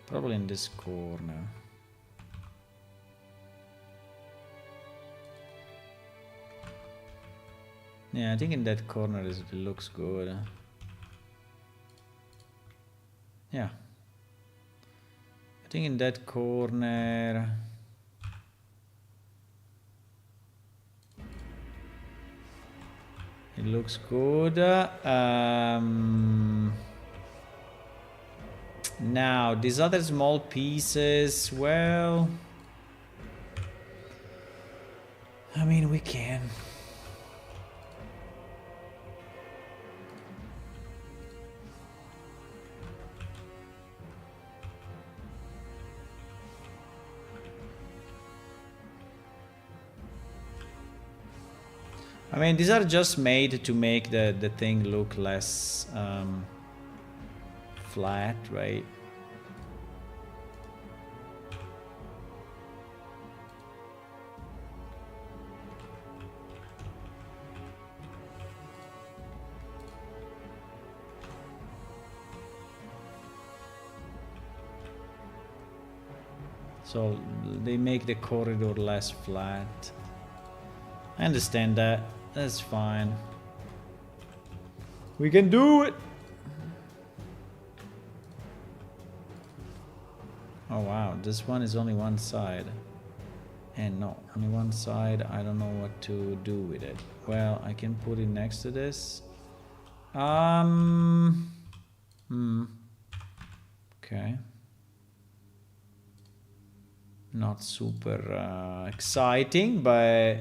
Probably in this corner. Yeah, I think in that corner it looks good. Yeah. I think in that corner. It looks good. Now, these other small pieces, well, I mean, we can. I mean, these are just made to make the thing look less flat, right? So they make the corridor less flat. I understand that. That's fine. We can do it! Oh wow, this one is only one side. And no, only one side. I don't know what to do with it. Well, I can put it next to this. Okay. Not super exciting, but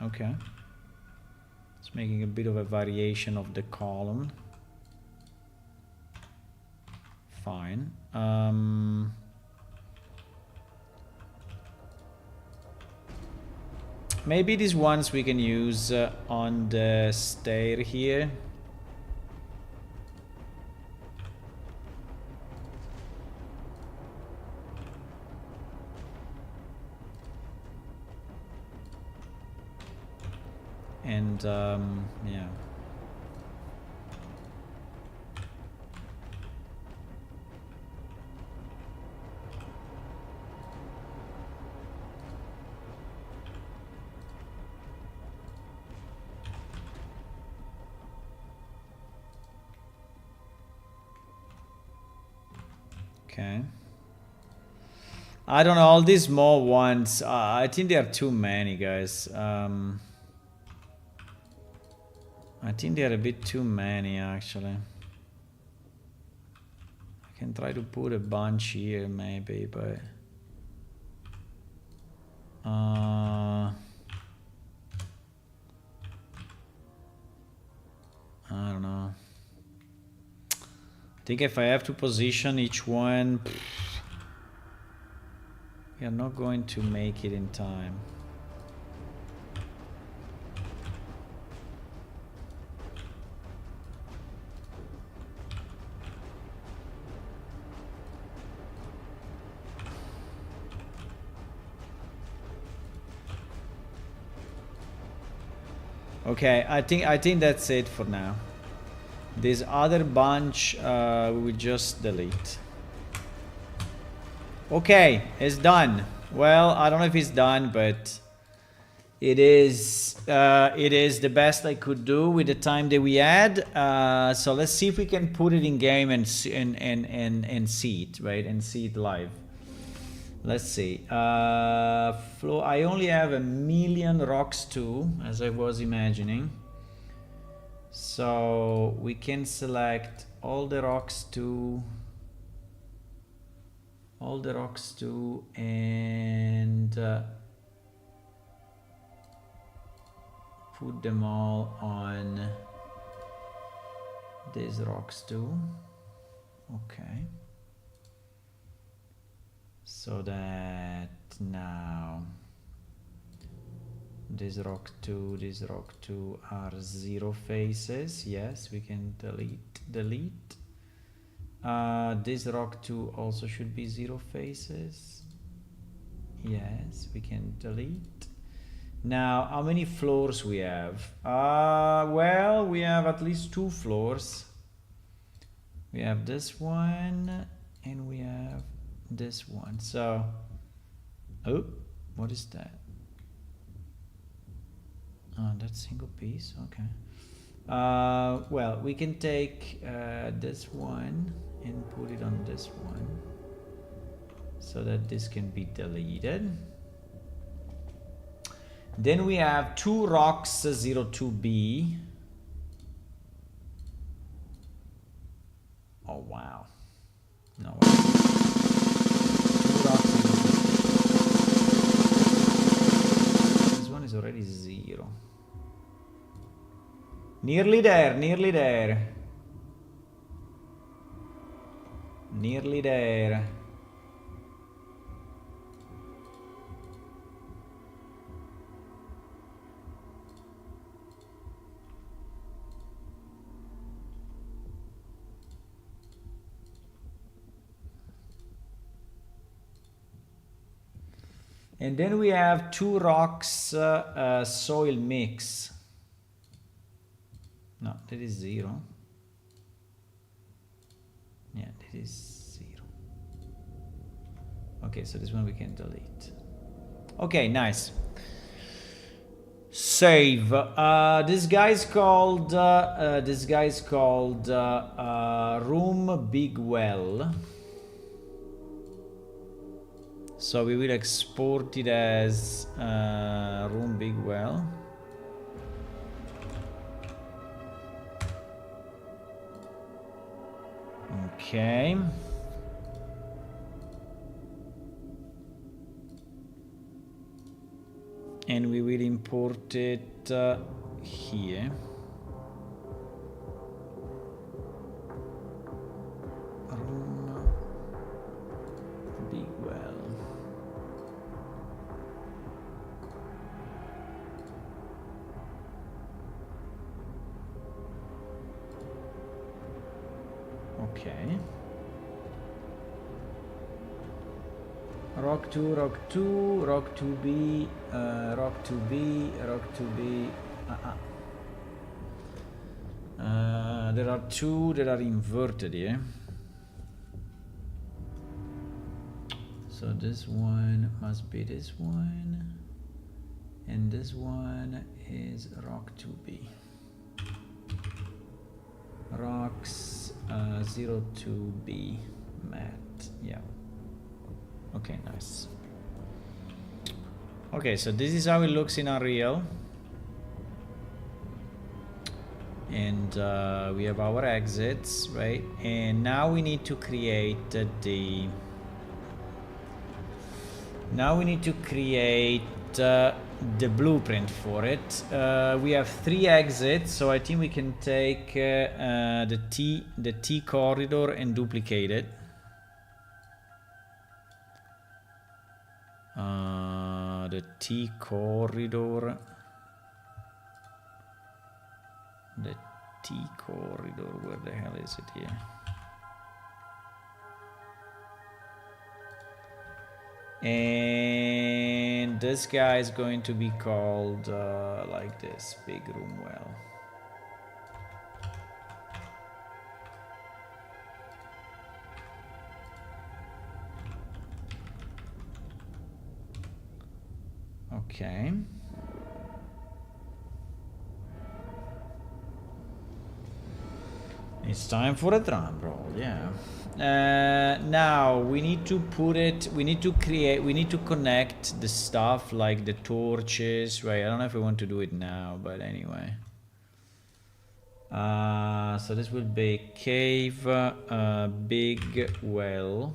okay. It's making a bit of a variation of the column. Fine. Maybe these ones we can use on the stair here. And yeah. Okay. I don't know, all these small ones, I think there are too many, guys. I think there are a bit too many, actually. I can try to put a bunch here, maybe, but... I don't know. I think if I have to position each one, we are not going to make it in time. Okay, I think that's it for now. This other bunch we will just delete. Okay, it's done. Well, I don't know if it's done, but it is the best I could do with the time that we had. So let's see if we can put it in game and see it, right? And see it live. Let's see. Flow. I only have 1,000,000 rocks too, as I was imagining. So we can select all the rocks too. And put them all on these rocks too. Okay. So that now this rock 2 are 0 faces. Yes, we can delete. This rock 2 also should be 0 faces. Yes, we can delete. Now, how many floors we have? Well, we have at least 2 floors. We have this one and we have this one. So, oh, what is that? Oh, that's single piece. Okay. Well, we can take this one and put it on this one so that this can be deleted. Then we have 2 rocks 02B. Oh wow. No way. 2 rocks 02B. This one is already 0. Nearly there, nearly there. Nearly there. And then we have 2 rocks soil mix. No, that is 0. Yeah, that is 0. Okay, so this one we can delete. Okay, nice. Save. This guy's called Room Big Well. So we will export it as Room Big Well. Okay. And we will import it here. Room Big Well. Okay. Rock 2, rock 2, rock 2B, rock 2B, rock 2B. There are 2 that are inverted here. So this one must be this one. And this one is rock 2B. Rocks 02B. Matte, yeah. Okay, nice. Okay, so this is how it looks in Unreal. And we have our exits, right? And now we need to create the... Now we need to create the blueprint for it. We have 3 exits, so I think we can take the T corridor and duplicate it. The T corridor. The T corridor, where the hell is it here? And this guy is going to be called like this, big room well. Okay. It's time for a drum roll, yeah. Now we need to put it, we need to connect the stuff like the torches, right? I don't know if we want to do it now, but anyway. So this will be cave, big well.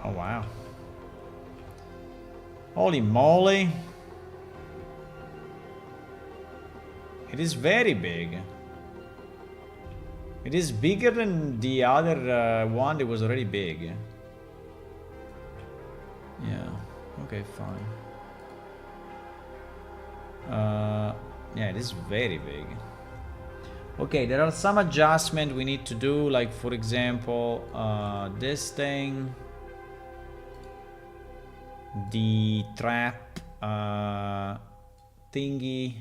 Oh wow. Holy moly. It is very big. It is bigger than the other one that was already big. Yeah, okay, fine. Yeah, it is very big. Okay, there are some adjustments we need to do, like for example, this thing. The trap thingy.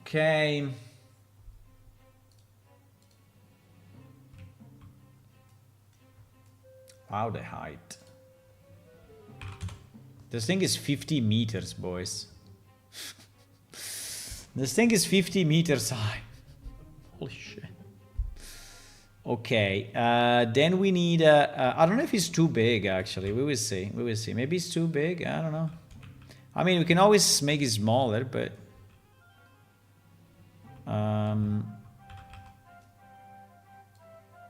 Okay. Wow, the height. This thing is 50 meters, boys. This thing is 50 meters high. Holy shit. Okay, then we need I don't know if it's too big, actually. We will see. We will see. Maybe it's too big. I don't know. I mean, we can always make it smaller, but...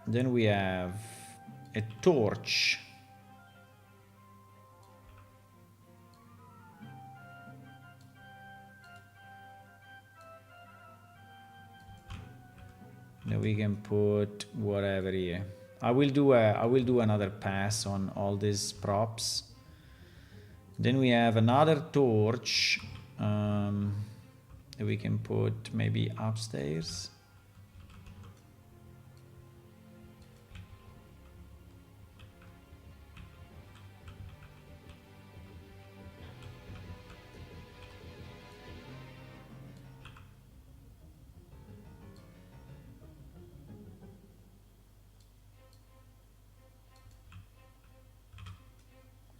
then we have a torch. Then we can put whatever here. I will do another pass on all these props. Then we have another torch that we can put maybe upstairs.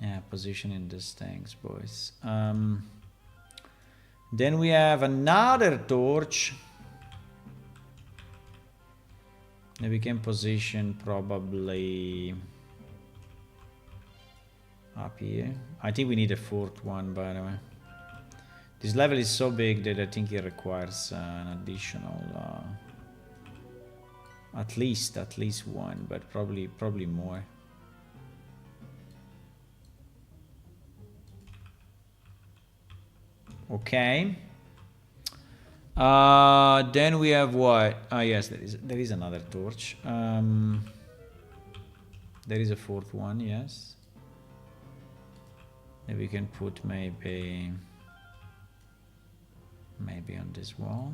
Yeah, positioning these things, boys. Then we have another torch that we can position probably up here. I think we need a 4th one, by the way. This level is so big that I think it requires an additional at least one, but probably more. Okay. Then we have what? Yes, there is another torch. There is a 4th one, yes. Then we can put maybe on this wall.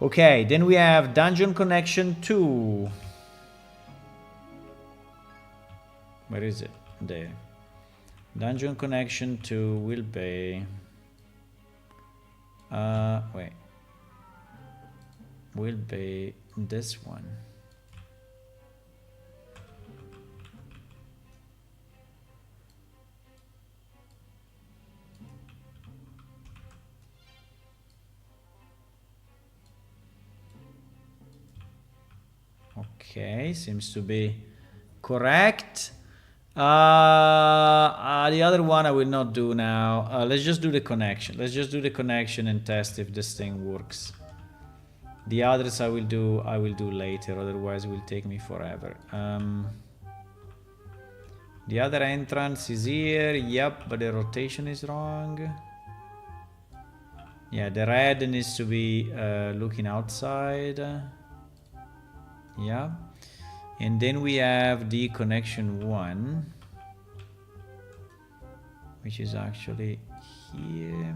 Okay, then we have Dungeon Connection 2. Where is it? There. Dungeon Connection 2 will be... wait. Will be this one. Okay, seems to be correct. The other one I will not do now. Let's just do the connection. Let's just do the connection and test if this thing works. The others I will do later, otherwise it will take me forever. The other entrance is here, yep, but the rotation is wrong. Yeah, the red needs to be looking outside. Yeah. And then we have the connection 1, which is actually here.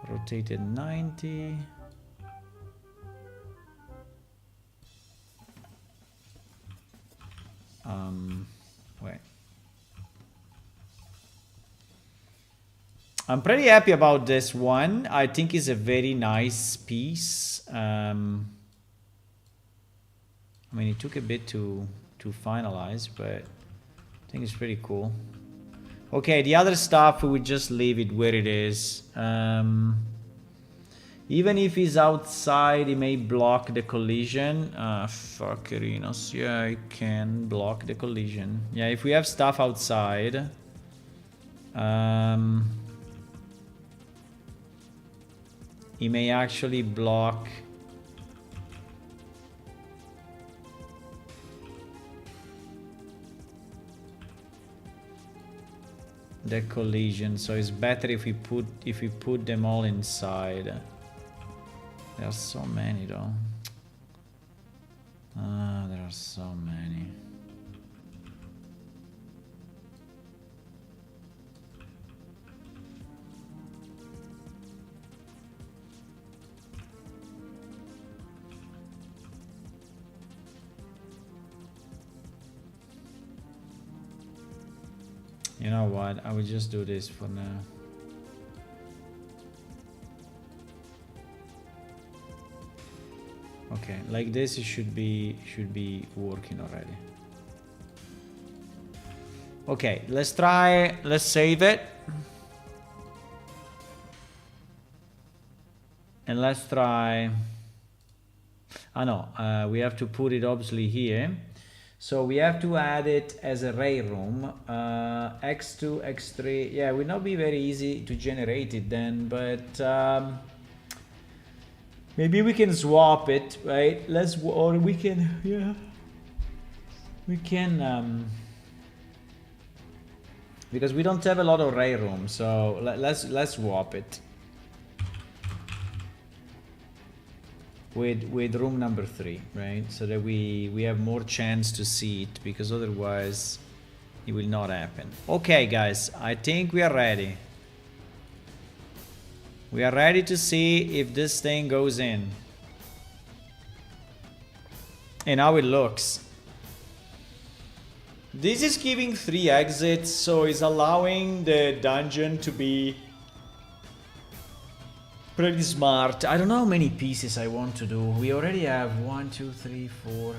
Rotated 90. Wait. I'm pretty happy about this one. I think it's a very nice piece. I mean, it took a bit to finalize, but I think it's pretty cool. Okay, the other stuff, we would just leave it where it is. Even if he's outside, he may block the collision. Fuckerinos. Yeah, he can block the collision. Yeah, if we have stuff outside... he may actually block... the collision, so it's better if we put them all inside. There are so many though. There are so many. You know what? I will just do this for now. Okay, like this it should be working already. Okay, let's save it. And let's try... Ah no, we have to put it obviously here. So we have to add it as a ray room. X2, X3, yeah, it will not be very easy to generate it then, but maybe we can swap it, right? Or we can, yeah, we can, because we don't have a lot of ray room, so let's swap it with room number 3, right? So that we have more chance to see it, because otherwise it will not happen. Okay, guys, I think we are ready. We are ready to see if this thing goes in and how it looks. This is giving 3 exits, so it's allowing the dungeon to be pretty smart. I don't know how many pieces I want to do. We already have 1, 2, 3, 4.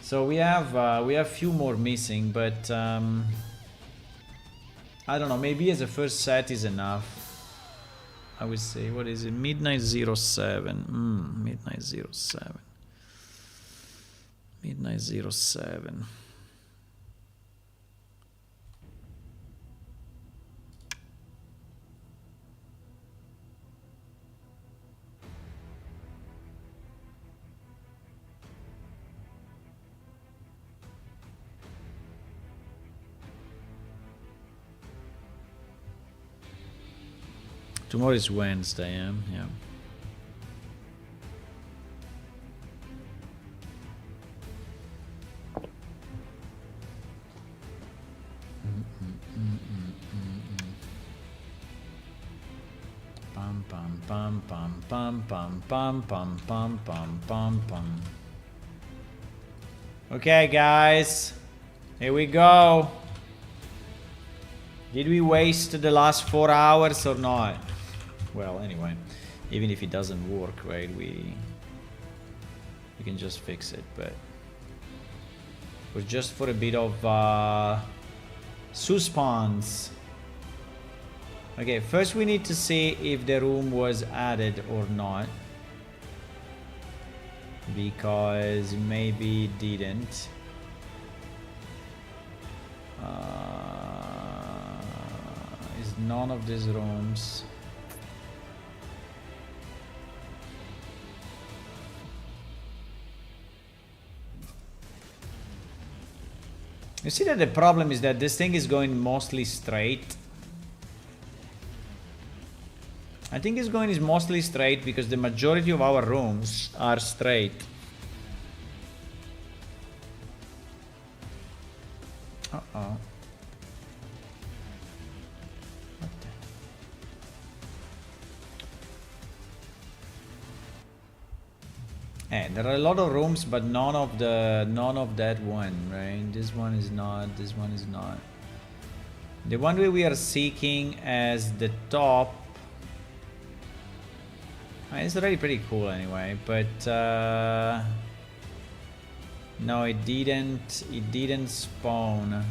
So we have few more missing, but I don't know. Maybe as a first set is enough. I would say, what is it? Midnight 07. Midnight 07. Midnight 07. Tomorrow is Wednesday, yeah. Pam pam Pum pum pum pum pum pum pum pum pum pum. Okay, guys, here we go. Did we waste the last 4 hours or not? Well, anyway, even if it doesn't work, right, we can just fix it, but it was just for a bit of suspense. Okay, first we need to see if the room was added or not, because maybe it didn't. Is none of these rooms. You see that the problem is that this thing is going mostly straight. I think it's going is mostly straight because the majority of our rooms are straight. Uh-oh. What the? There are a lot of rooms, but none of that one, right? This one is not, this one is not. The one we are seeking as the top. It's already pretty cool anyway, but no, it didn't spawn.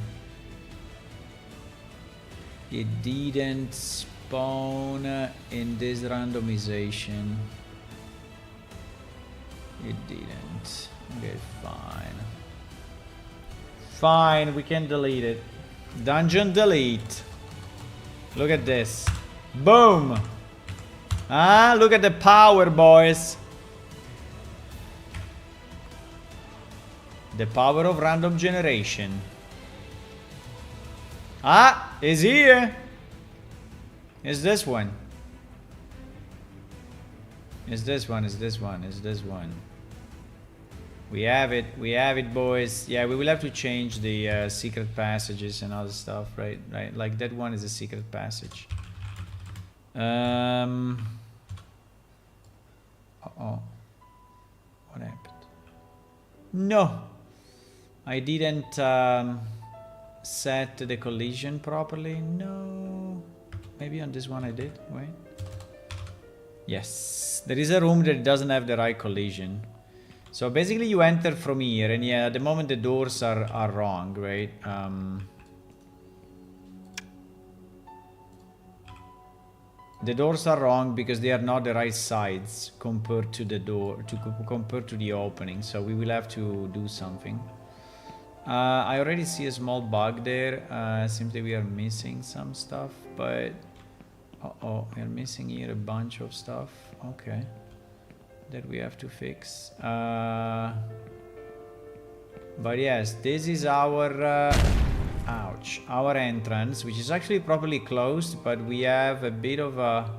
It didn't spawn in this randomization. It didn't. Okay, fine. Fine, we can delete it. Dungeon delete. Look at this. Boom! Ah, look at the power, boys. The power of random generation. Ah, is here. Is this one? Is this one? Is this one? Is this one? We have it. We have it, boys. Yeah, we will have to change the secret passages and other stuff, right? Right. Like that one is a secret passage. Uh-oh. What happened? No. I didn't set the collision properly. No. Maybe on this one I did. Wait. Yes. There is a room that doesn't have the right collision. So basically you enter from here, and yeah, at the moment the doors are wrong, right? The doors are wrong because they are not the right sides compared to the door, compared to the opening. So we will have to do something. I already see a small bug there. Seems that we are missing some stuff, but uh-oh, we are missing here a bunch of stuff. Okay, that we have to fix. But yes, this is our ouch, our entrance, which is actually properly closed, but we have a bit of a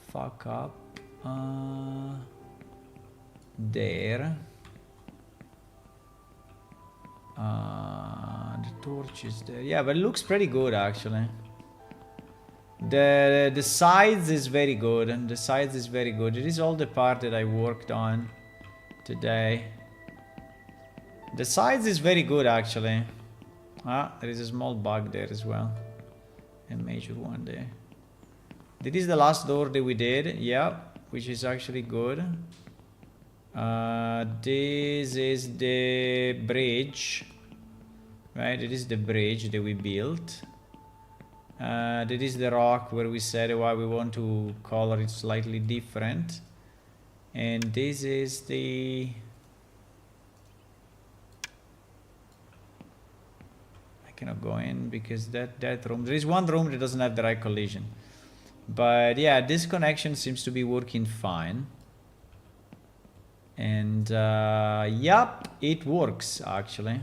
fuck up there. The torch is there. Yeah, but it looks pretty good actually. The sides is very good, and the sides is very good. It is all the part that I worked on today. The sides is very good actually. Ah, there is a small bug there as well. A major one there. This is the last door that we did, yeah, which is actually good. This is the bridge, right? It is the bridge that we built. That is the rock where we said why we want to color it slightly different. And this is the... I cannot go in because that room... There is one room that doesn't have the right collision. But yeah, this connection seems to be working fine. And yup, it works actually.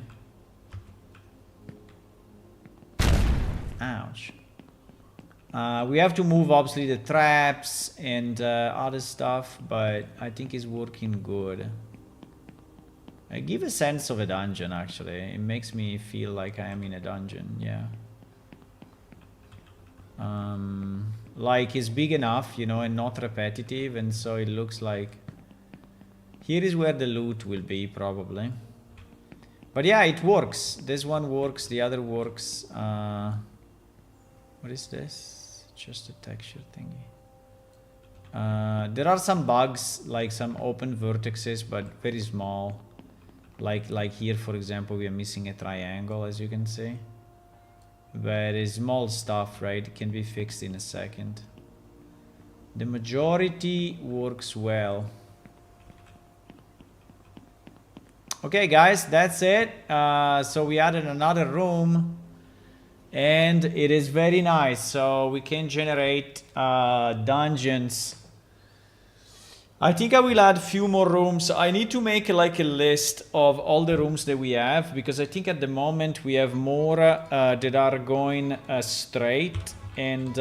Ouch. We have to move obviously the traps and other stuff, but I think it's working good. I give a sense of a dungeon actually. It makes me feel like I am in a dungeon, yeah. like is big enough, you know, and not repetitive, and so it looks like here is where the loot will be probably. But yeah, it works. This one works, the other works. What is this? Just a texture thingy. There are some bugs, like some open vertices, but very small. Like here, for example, we are missing a triangle, as you can see. Very small stuff, right? It can be fixed in a second. The majority works well. Okay, guys, that's it. So we added another room, and it is very nice. So we can generate dungeons. I think I will add few more rooms. I need to make like a list of all the rooms that we have, because I think at the moment we have more that are going straight, and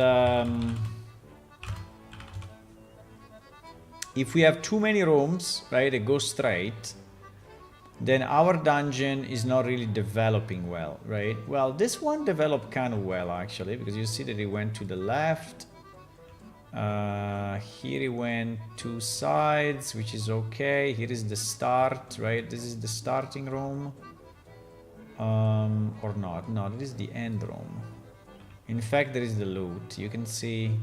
if we have too many rooms, right, that go straight, then our dungeon is not really developing well, right? Well, this one developed kind of well actually, because you see that it went to the left. Here it went two sides, which is okay. Here is the start, right? This is the starting room. Or not. No, this is the end room. In fact, there is the loot. You can see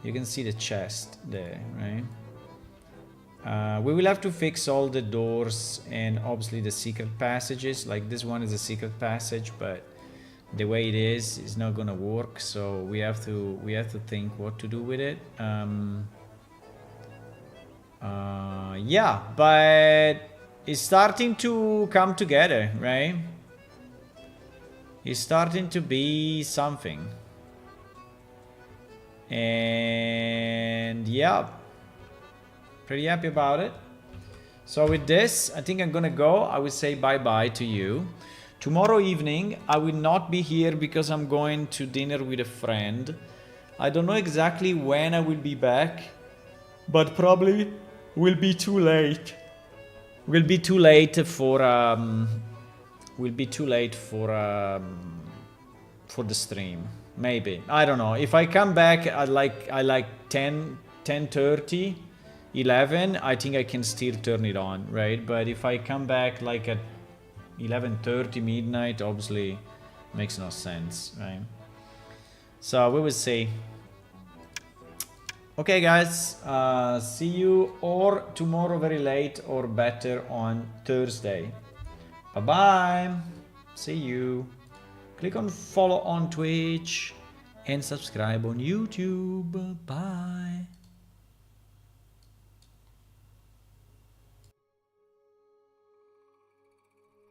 the chest there, right? We will have to fix all the doors and obviously the secret passages. Like this one is a secret passage, but the way it is not gonna work. So we have to think what to do with it. Yeah, but it's starting to come together, right? It's starting to be something, and yeah, pretty happy about it. So with this, I think I'm gonna go. I will say bye-bye to you. Tomorrow evening, I will not be here because I'm going to dinner with a friend. I don't know exactly when I will be back, but probably will be too late. Will be too late for the stream. Maybe. I don't know. If I come back at like 10:30, 11, I think I can still turn it on, right? But if I come back like at 11:30 midnight, obviously makes no sense, right? So we will see. Okay, guys, see you or tomorrow very late, or better on Thursday. Bye bye. See you. Click on follow on Twitch and subscribe on YouTube. Bye.